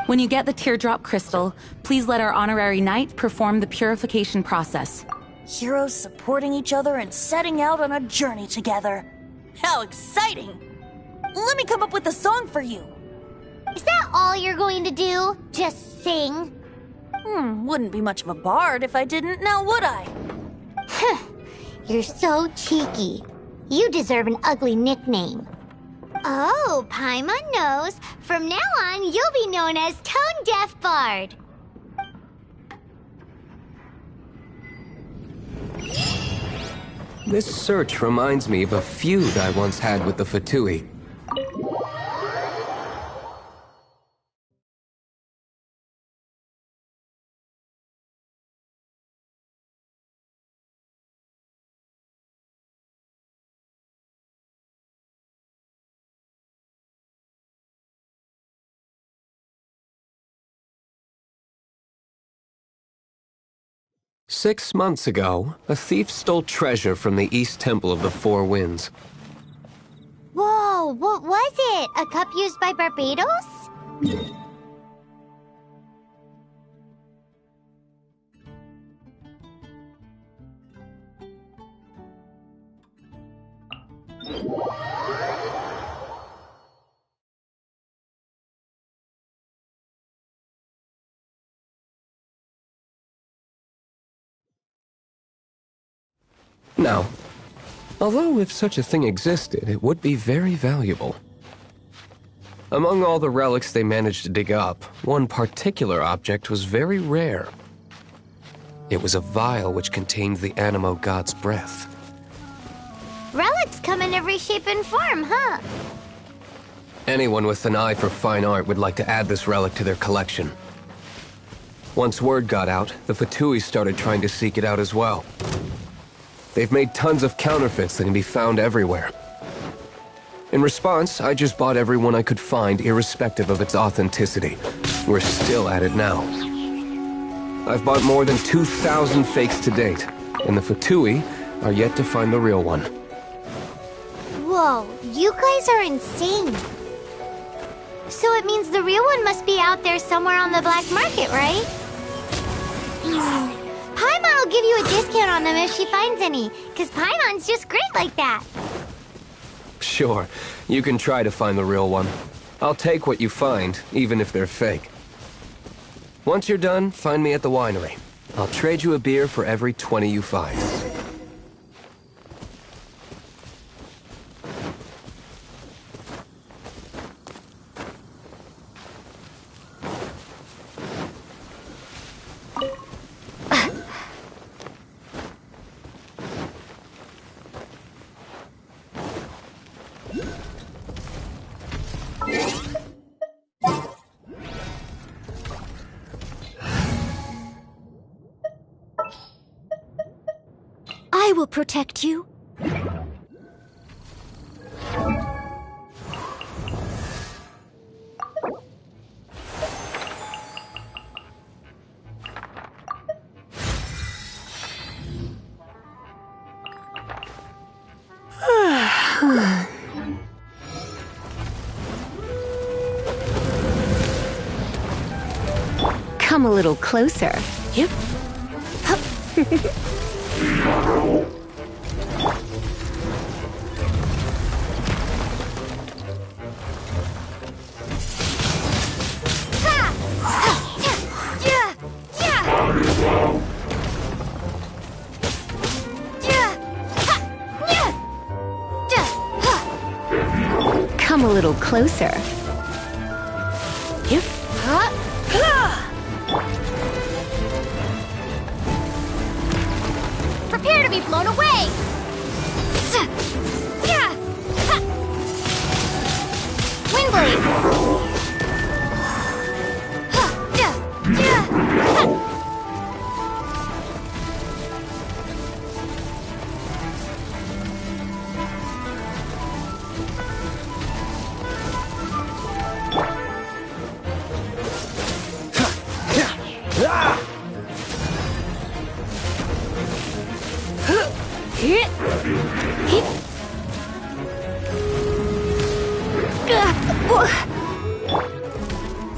When you get the teardrop crystal, please let our honorary knight perform the purification process. Heroes supporting each other and setting out on a journey together. How exciting! Let me come up with a song for you. Is that all you're going to do? Just sing? Wouldn't be much of a bard if I didn't, now would I? You're so cheeky. You deserve an ugly nickname. Oh, Paimon knows. From now on, you'll be known as Tone Deaf Bard. This search reminds me of a feud I once had with the Fatui. "6 months ago, a thief stole treasure from the East Temple of the Four Winds. Whoa, what was it? A cup used by Barbados? Now, although if such a thing existed, it would be very valuable. Among all the relics they managed to dig up, one particular object was very rare. It was a vial which contained the Animo God's breath. Relics come in every shape and form, huh? Anyone with an eye for fine art would like to add this relic to their collection. Once word got out, the Fatui started trying to seek it out as well. They've made tons of counterfeits that can be found everywhere. In response, I just bought every one I could find, irrespective of its authenticity. We're still at it now. I've bought more than 2,000 fakes to date, and the Fatui are yet to find the real one. Whoa, you guys are insane. So it means the real one must be out there somewhere on the black market, right? Paimon will give you a discount on them if she finds any, because Paimon's just great like that. Sure, you can try to find the real one. I'll take what you find, even if they're fake. Once you're done, find me at the winery. I'll trade you a beer for every 20 you find. I will protect you. Come a little closer. Yep. Come a little closer. Yep. Prepare to be blown away! Windblade!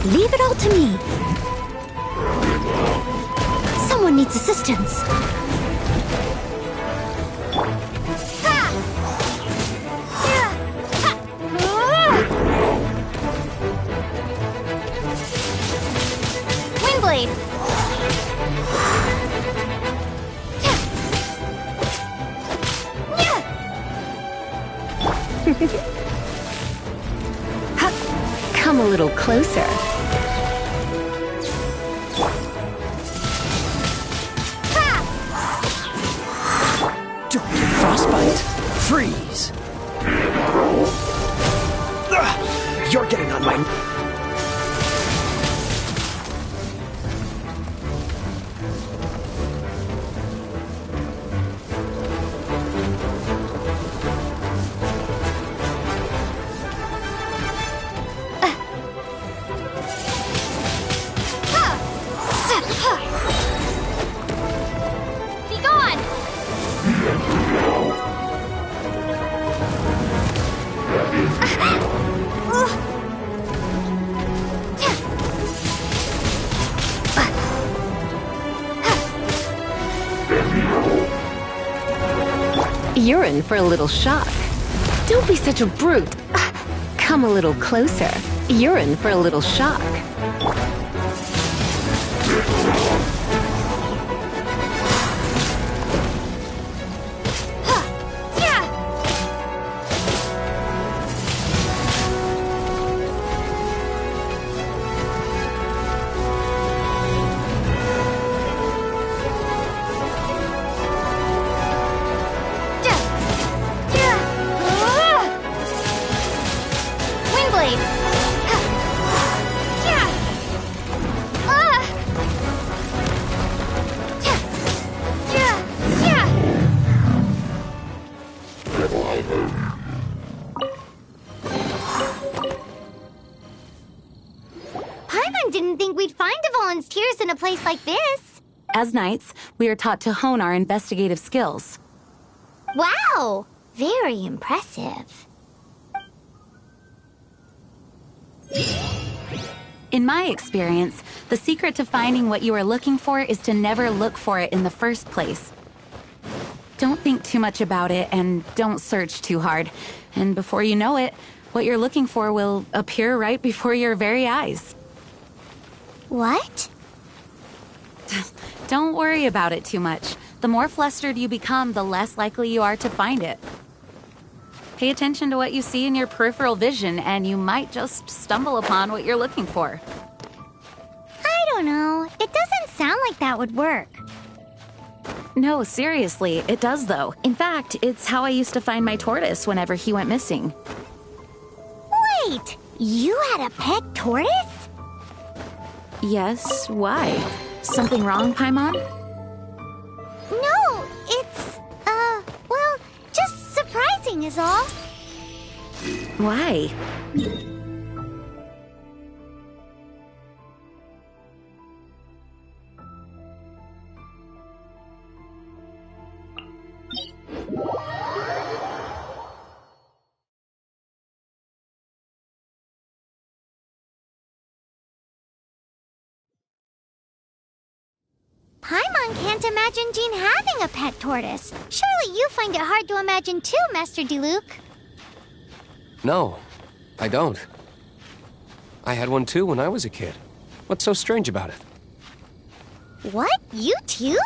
Leave it all to me. Someone needs assistance. Windblade! Come a little closer. Don't get frostbite. Freeze. You're getting on my... Be gone! You're in for a little shock. Don't be such a brute. Come a little closer. You're in for a little shock. Windblade! Paimon didn't think we'd find Devolin's tears in a place like this. As knights, we are taught to hone our investigative skills. Wow! Very impressive. In my experience, the secret to finding what you are looking for is to never look for it in the first place. Don't think too much about it and don't search too hard. And before you know it, what you're looking for will appear right before your very eyes. What? Don't worry about it too much. The more flustered you become, the less likely you are to find it. Pay attention to what you see in your peripheral vision, and you might just stumble upon what you're looking for. I don't know. It doesn't sound like that would work. No, seriously, it does though. In fact, it's how I used to find my tortoise whenever he went missing. Wait! You had a pet tortoise? Yes, why? Something wrong, Paimon? No, it's, well, just surprising is all. Why? Paimon can't imagine Jean having a pet tortoise. Surely you find it hard to imagine too, Master Diluc. No, I don't. I had one too when I was a kid. What's so strange about it? What? You too?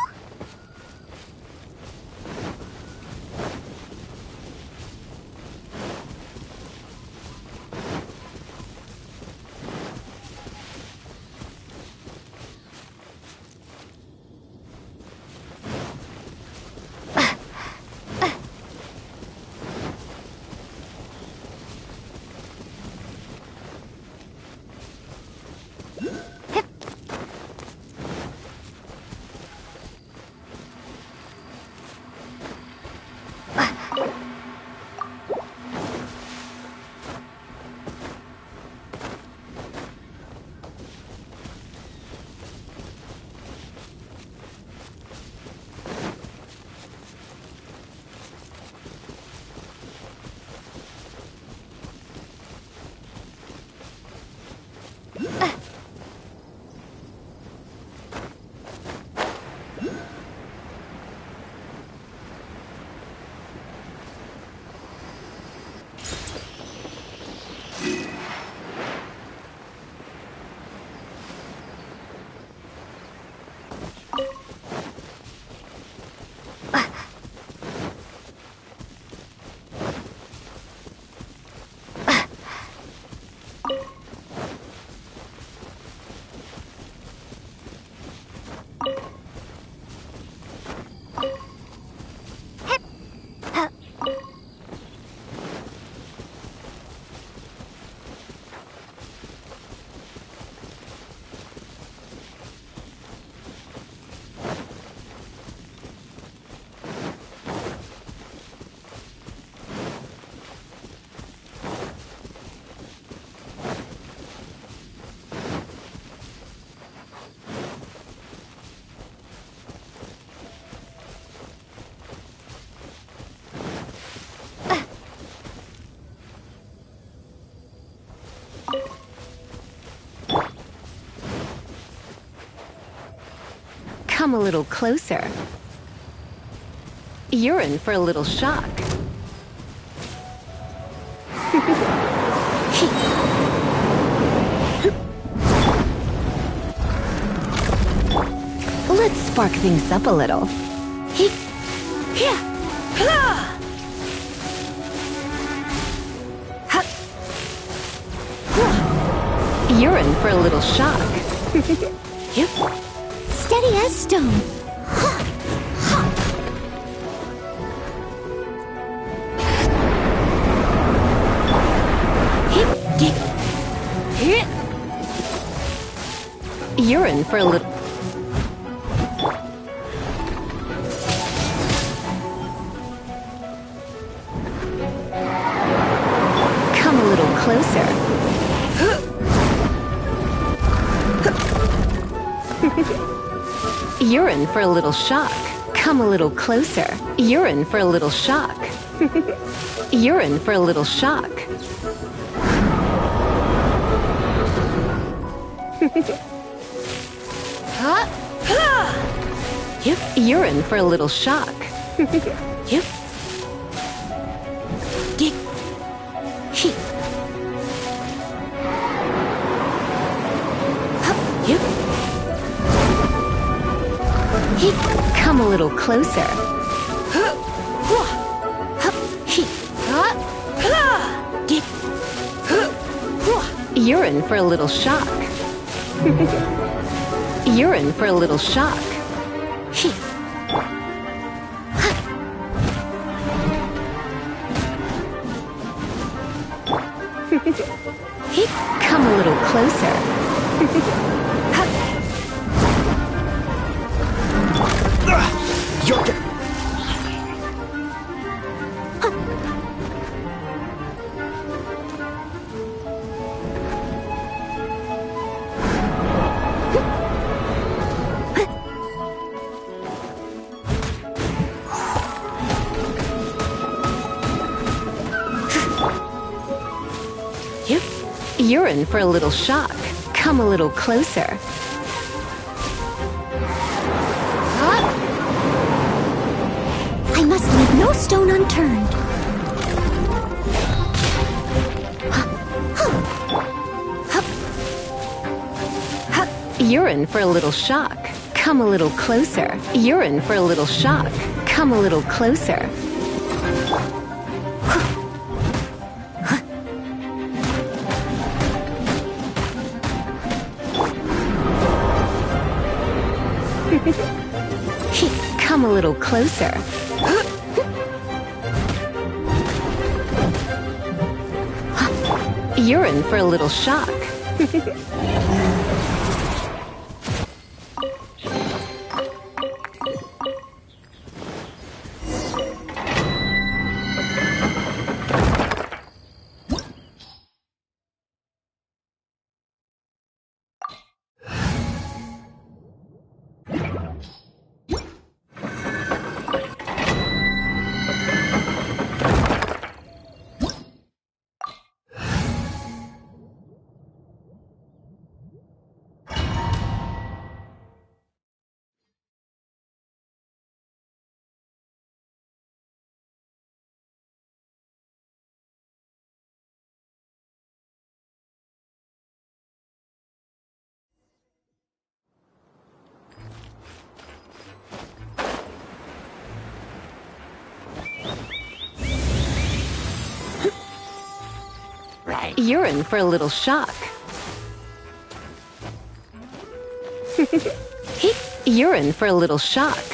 Come a little closer. You're in for a little shock. Let's spark things up a little. You're in for a little shock. Steady as stone. You're in for a little... Come a little closer. You're in for a little shock. Come a little closer. You're in for a little shock. You're in for a little shock. Yep, you're in for a little shock. Yep. Come a little closer. You're in for a little shock. You're in for a little shock. Come a little closer. You're in for a little shock. Come a little closer. I must leave no stone unturned. You're in for a little shock. Come a little closer. You're in for a little shock. Come a little closer. Come a little closer. You're in for a little shock. You're in for a little shock. You're in for a little shock.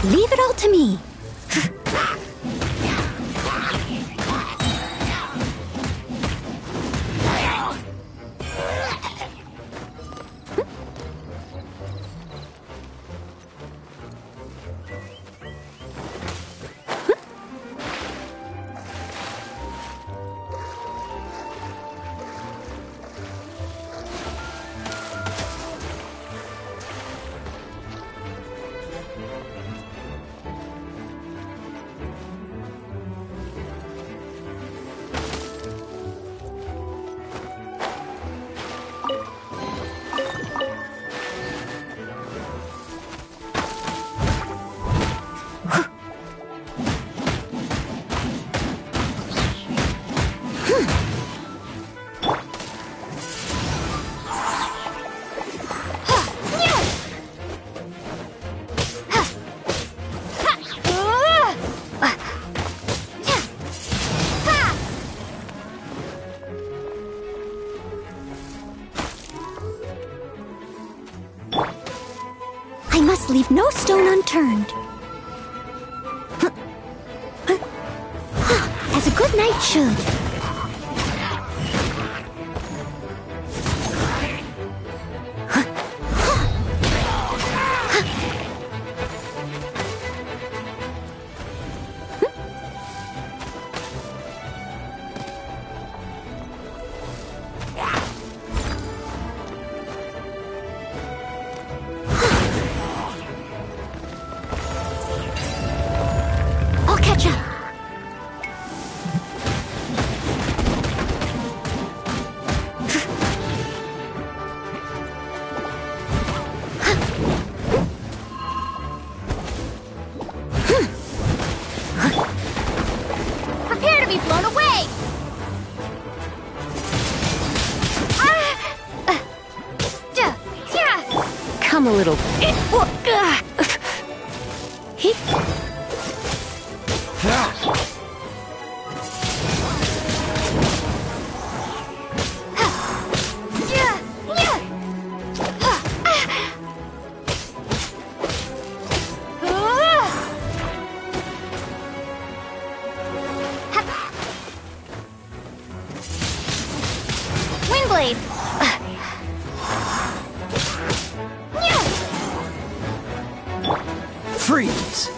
Leave it all to me. I must leave no stone unturned. As a good knight should. I'll catch up. Prepare to be blown away! Come a little. Windblade! Freeze!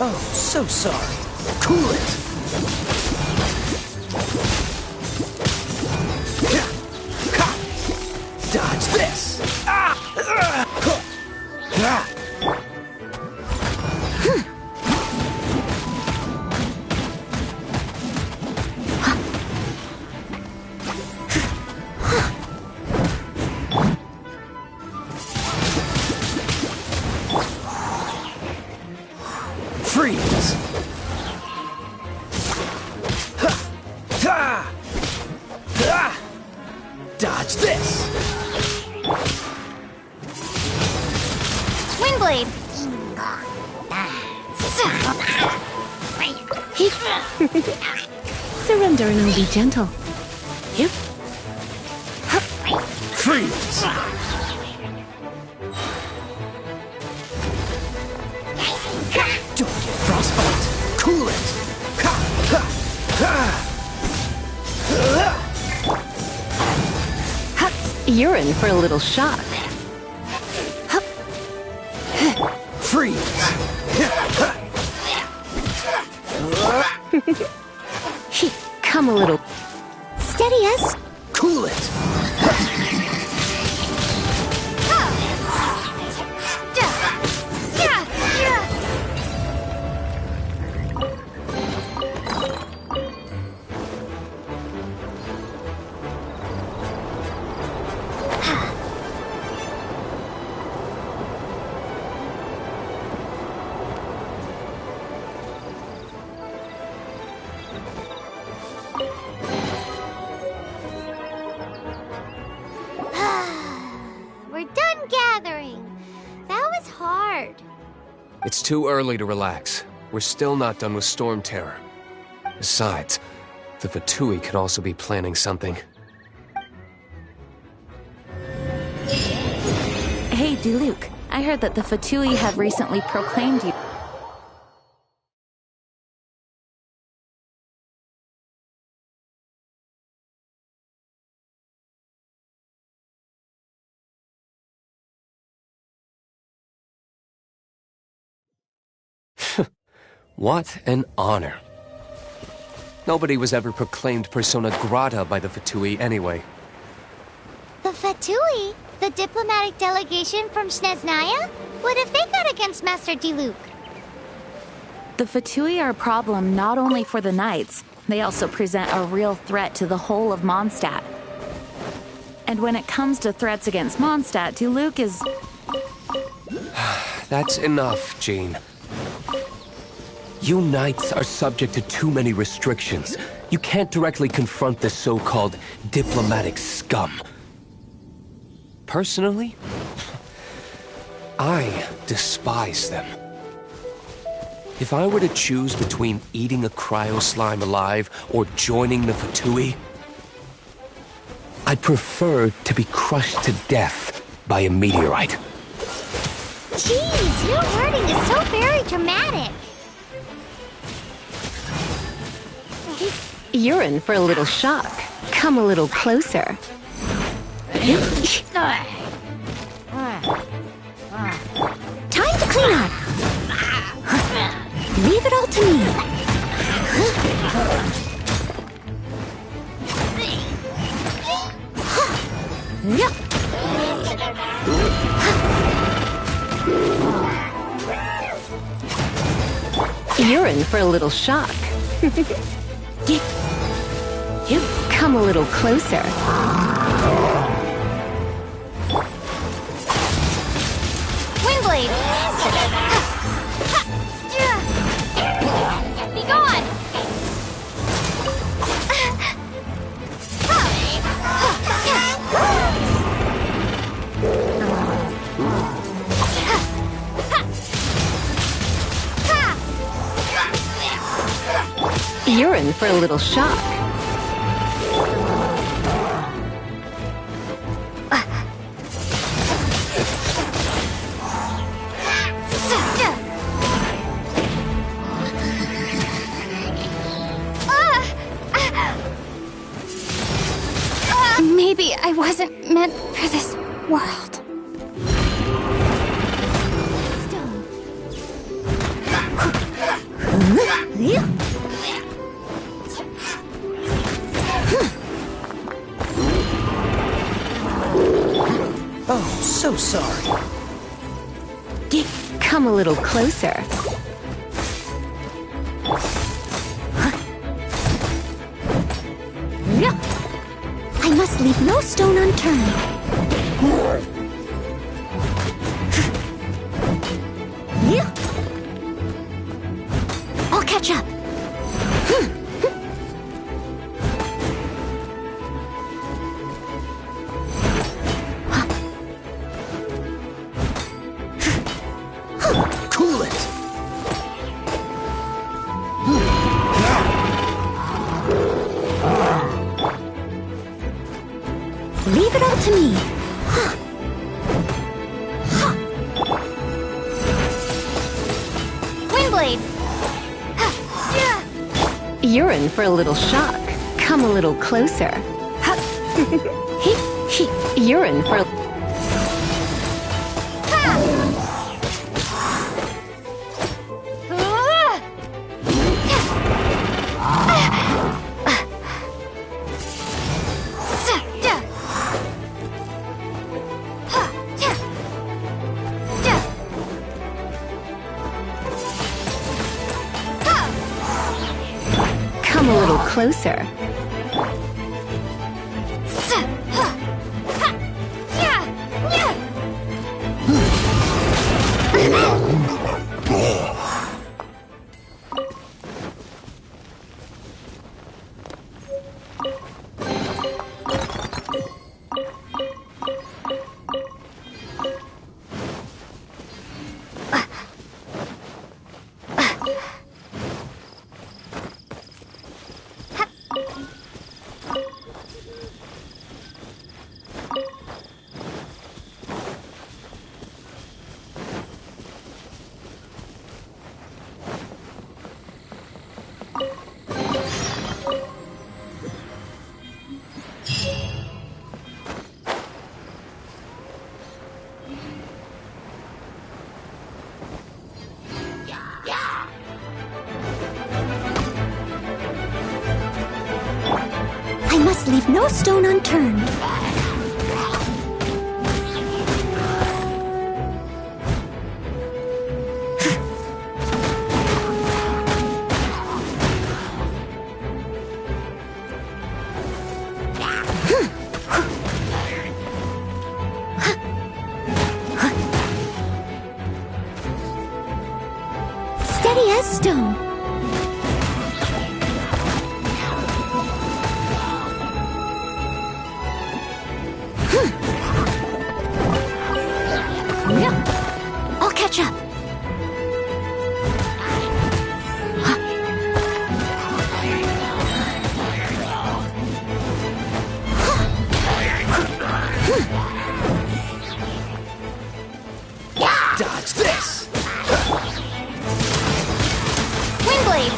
Oh, so sorry. Cool it! Dodge this! Freeze! Dodge this! Windblade! Surrender and I'll be gentle. Yep. Freeze! Don't get frostbite! Cool it! You're in for a little shock. Freeze! Come a little. Steady us. Cool it! We're done gathering. That was hard. It's too early to relax. We're still not done with Storm Terror. Besides, the Fatui could also be planning something. Hey, Diluc. I heard that the Fatui have recently proclaimed you. What an honor. Nobody was ever proclaimed persona grata by the Fatui anyway. The Fatui? The diplomatic delegation from Snezhnaya? What have they got against Master Diluc? The Fatui are a problem not only for the Knights, they also present a real threat to the whole of Mondstadt. And when it comes to threats against Mondstadt, Diluc is... That's enough, Jean. You Knights are subject to too many restrictions. You can't directly confront the so-called diplomatic scum. Personally, I despise them. If I were to choose between eating a cryo slime alive or joining the Fatui, I'd prefer to be crushed to death by a meteorite. Jeez, your wording is so very dramatic. You're in for a little shock. Come a little closer. Time to clean up. Leave it all to me. You're in for a little shock. Come a little closer. Windblade! Be gone! You're in for a little shock. Maybe I wasn't meant for this world. Oh, so sorry. Come a little closer. I must leave no stone unturned. I'll catch up. Cool it! Leave it all to me. Windblade! You're in for a little shock. Come a little closer. You're in for a... Come a little closer. I must leave no stone unturned. Steady as stone. I'll catch up. Dodge this! Windblade!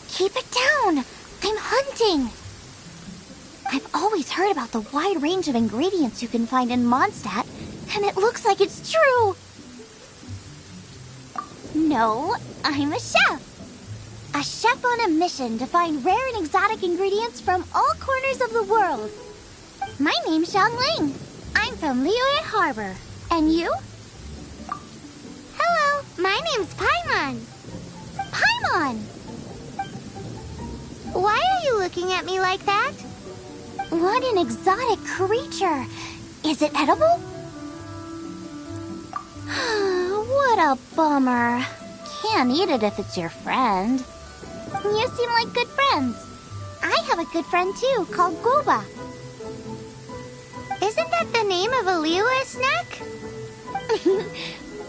Keep it down! I'm hunting! I've always heard about the wide range of ingredients you can find in Mondstadt, and it looks like it's true! No, know. I'm a chef. A chef on a mission to find rare and exotic ingredients from all corners of the world. My name's Xiangling. I'm from Liyue Harbor. And you? Hello, my name's Paimon. Paimon! Why are you looking at me like that? What an exotic creature. Is it edible? What a bummer. Can't eat it if it's your friend. You seem like good friends. I have a good friend too, called Goba. Isn't that the name of a Liyue snack?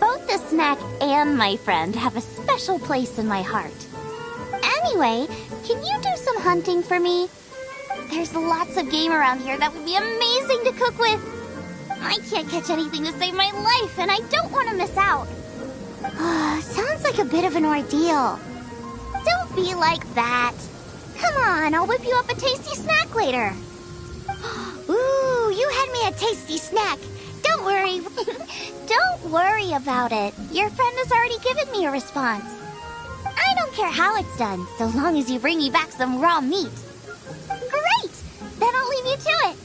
Both the snack and my friend have a special place in my heart. Anyway, can you do some hunting for me? There's lots of game around here that would be amazing to cook with. I can't catch anything to save my life, and I don't want to miss out. Sounds like a bit of an ordeal. Don't be like that. Come on, I'll whip you up a tasty snack later. Ooh, you had me a tasty snack. Don't worry. Don't worry about it. Your friend has already given me a response. I don't care how it's done, so long as you bring me back some raw meat. Great! Then I'll leave you to it.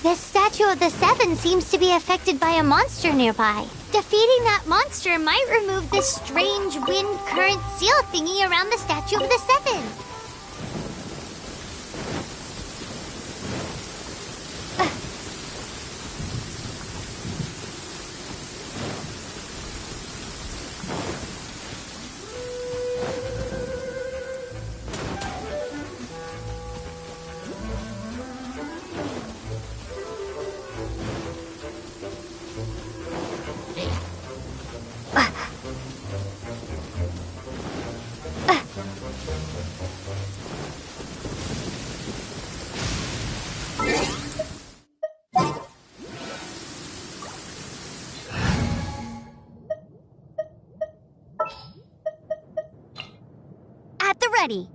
This statue of the Seven seems to be affected by a monster nearby. Defeating that monster might remove this strange wind current seal thingy around the statue of the Seven. At the ready.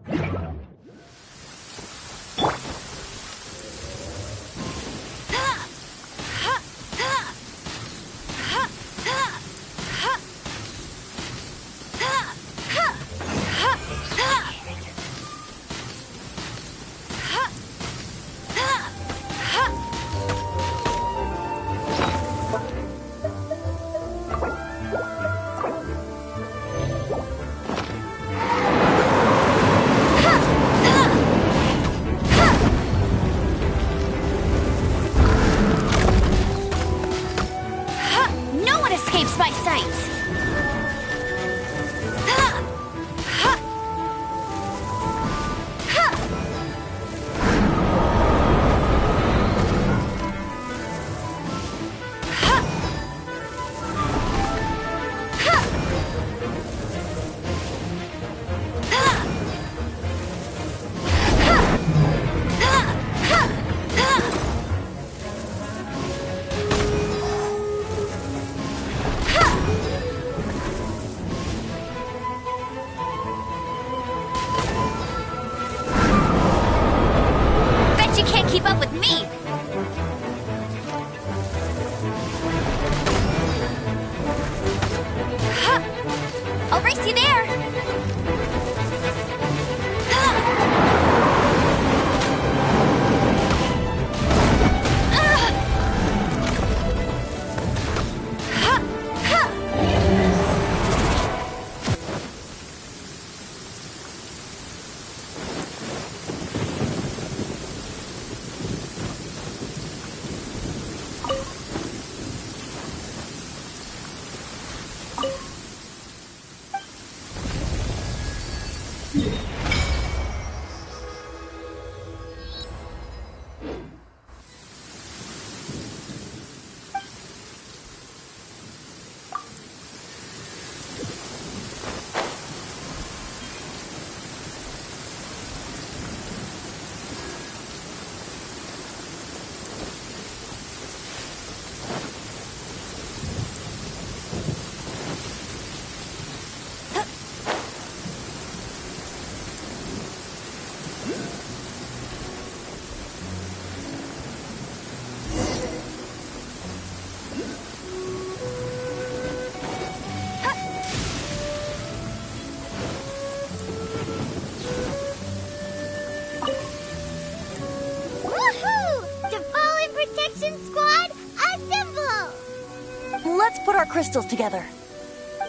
put our crystals together.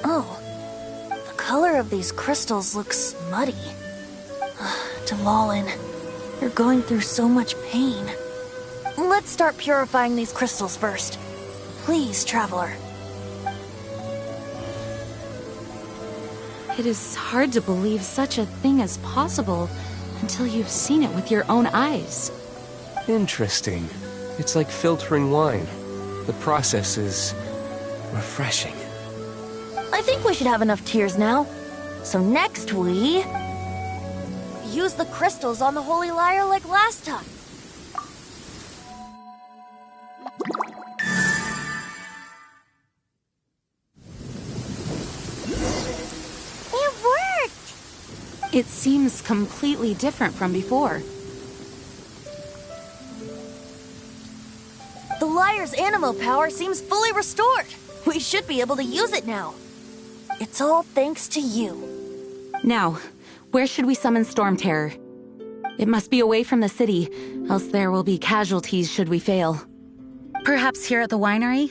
Oh, the color of these crystals looks muddy. Dvalin, you're going through so much pain. Let's start purifying these crystals first. Please, Traveler. It is hard to believe such a thing is possible until you've seen it with your own eyes. Interesting. It's like filtering wine. The process is refreshing. I think we should have enough tears now. So next we... use the crystals on the Holy Lyre like last time. It worked! It seems completely different from before. The Lyre's animo power seems fully restored. We should be able to use it now. It's all thanks to you. Now, where should we summon Storm Terror? It must be away from the city, else there will be casualties should we fail. Perhaps here at the winery?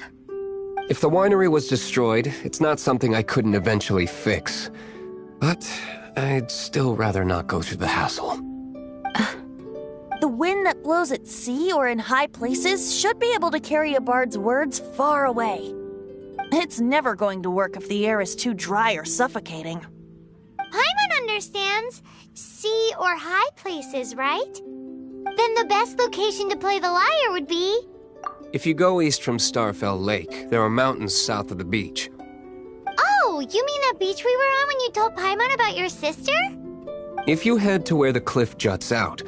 If the winery was destroyed, it's not something I couldn't eventually fix. But I'd still rather not go through the hassle. The wind that blows at sea or in high places should be able to carry a bard's words far away. It's never going to work if the air is too dry or suffocating. Paimon understands sea or high places, right? Then the best location to play the lyre would be... If you go east from Starfell Lake, there are mountains south of the beach. Oh, you mean that beach we were on when you told Paimon about your sister? If you head to where the cliff juts out,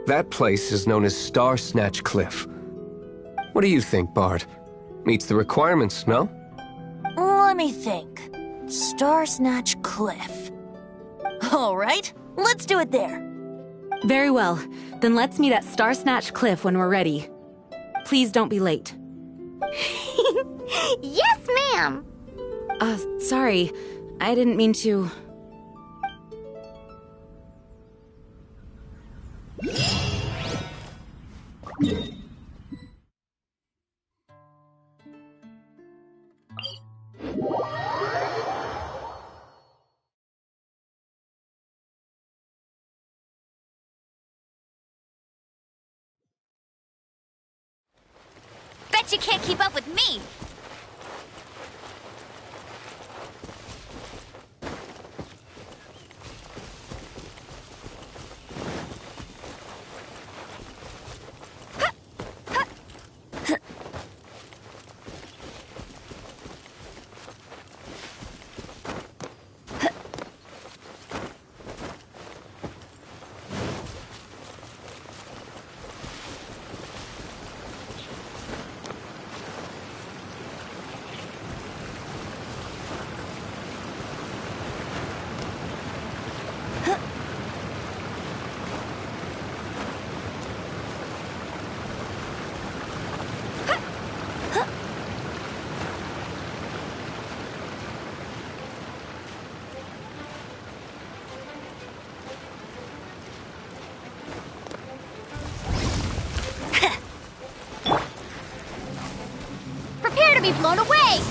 that place is known as Star Snatch Cliff. What do you think, Bard? Meets the requirements, no? Let me think. Star Snatch Cliff. All right, let's do it there. Very well. Then let's meet at Star Snatch Cliff when we're ready. Please don't be late. Yes, ma'am! Sorry. I didn't mean to... Bet you can't keep up with me! Prepare to be blown away!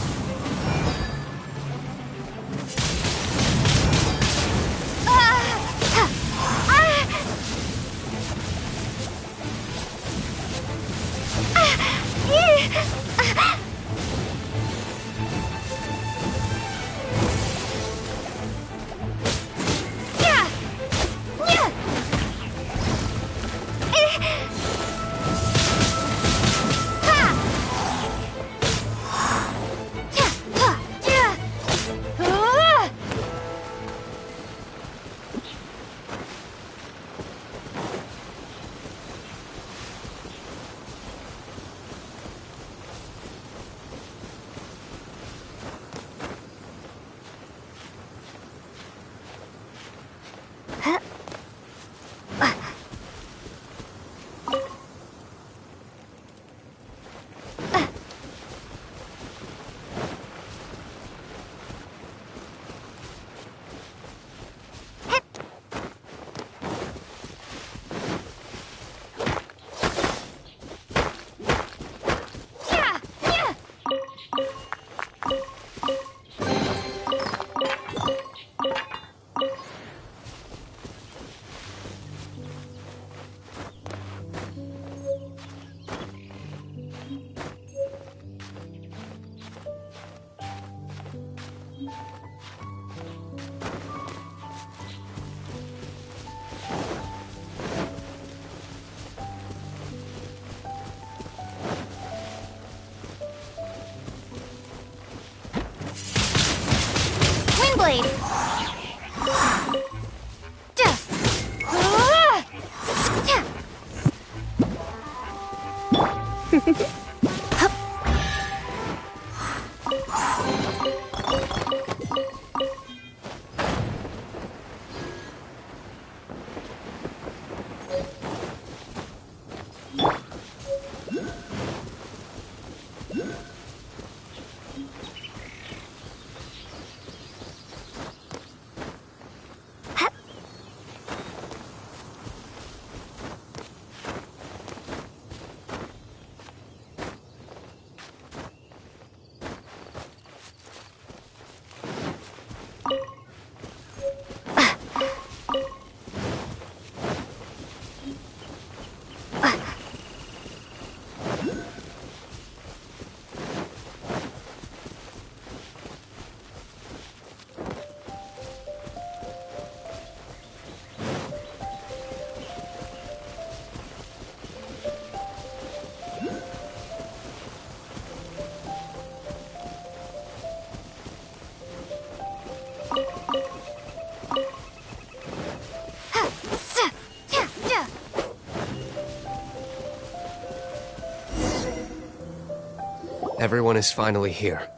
Everyone is finally here.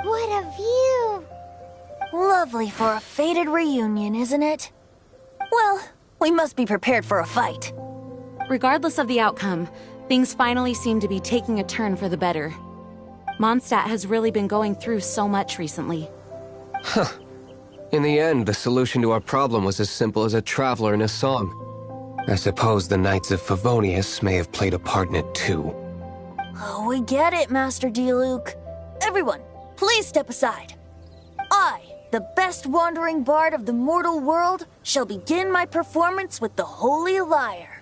What a view! Lovely for a fated reunion, isn't it? Well, we must be prepared for a fight. Regardless of the outcome, things finally seem to be taking a turn for the better. Mondstadt has really been going through so much recently. Huh. In the end, the solution to our problem was as simple as a traveler in a song. I suppose the Knights of Favonius may have played a part in it too. Oh, we get it, Master Diluc. Everyone, please step aside. I, the best wandering bard of the mortal world, shall begin my performance with the Holy Lyre.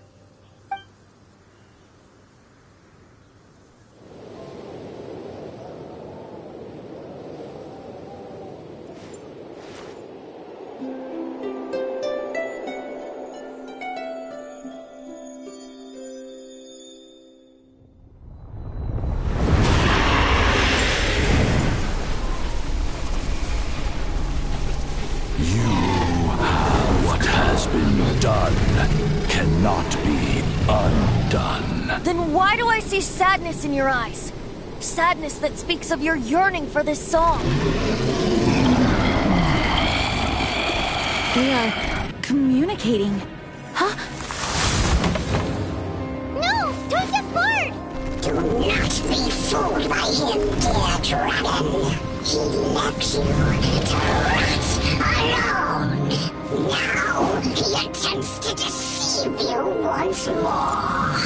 Then why do I see sadness in your eyes? Sadness that speaks of your yearning for this song. We are communicating. Huh? No! Tosa's Bard! Do not be fooled by him, dear dragon. He left you to rot alone. Now he attempts to deceive you once more.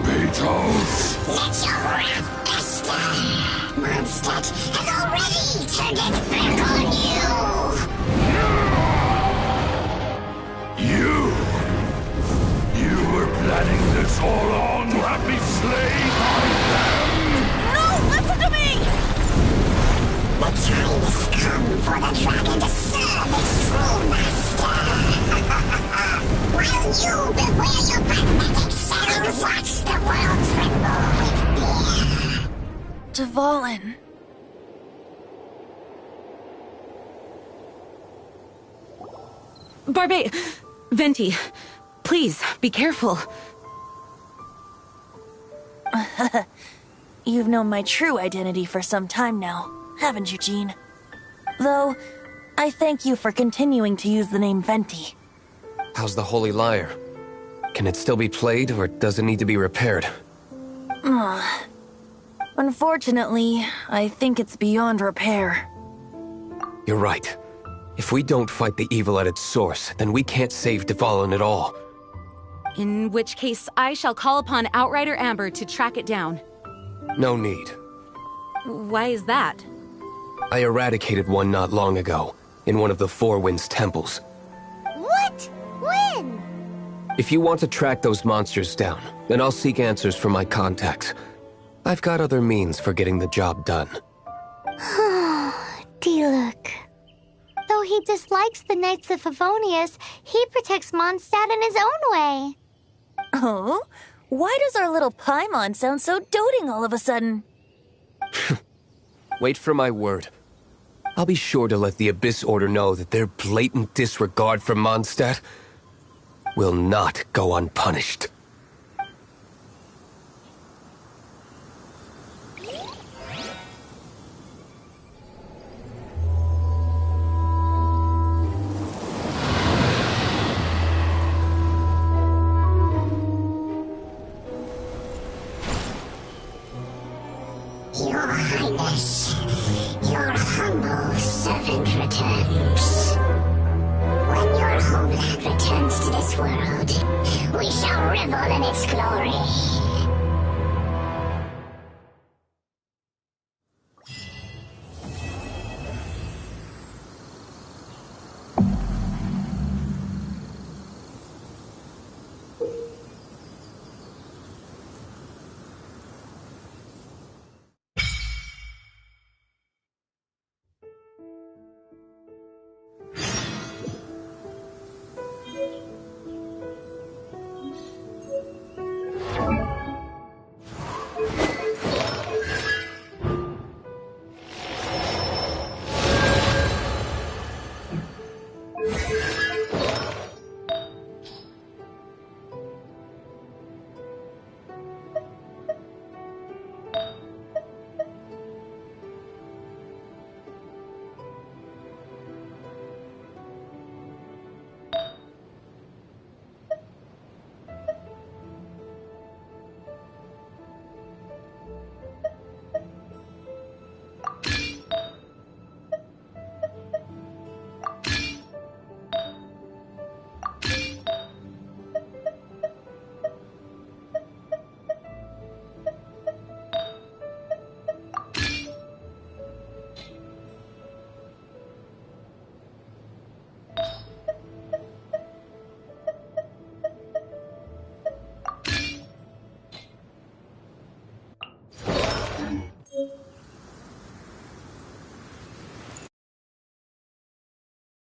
Beatles! Let your wrath fester. Mondstadt has already turned its back on You! You were planning this all along to have me slain by them! No, listen to me! The time has come for the dragon to serve its true master. While you beware your pathetic shadows, watch the world tremble with fear. Dvalin. Venti, please, be careful. You've known my true identity for some time now, haven't you, Jean? Though, I thank you for continuing to use the name Venti. How's the Holy Lyre? Can it still be played, or does it need to be repaired? Unfortunately, I think it's beyond repair. You're right. If we don't fight the evil at its source, then we can't save Dvalin at all. In which case, I shall call upon Outrider Amber to track it down. No need. Why is that? I eradicated one not long ago, in one of the Four Winds temples. What? When? If you want to track those monsters down, then I'll seek answers from my contacts. I've got other means for getting the job done. Diluc. Though he dislikes the Knights of Favonius, he protects Mondstadt in his own way. Oh? Why does our little Paimon sound so doting all of a sudden? Wait for my word. I'll be sure to let the Abyss Order know that their blatant disregard for Mondstadt will not go unpunished. Highness. Your humble servant returns. When your homeland returns to this world, we shall revel in its glory.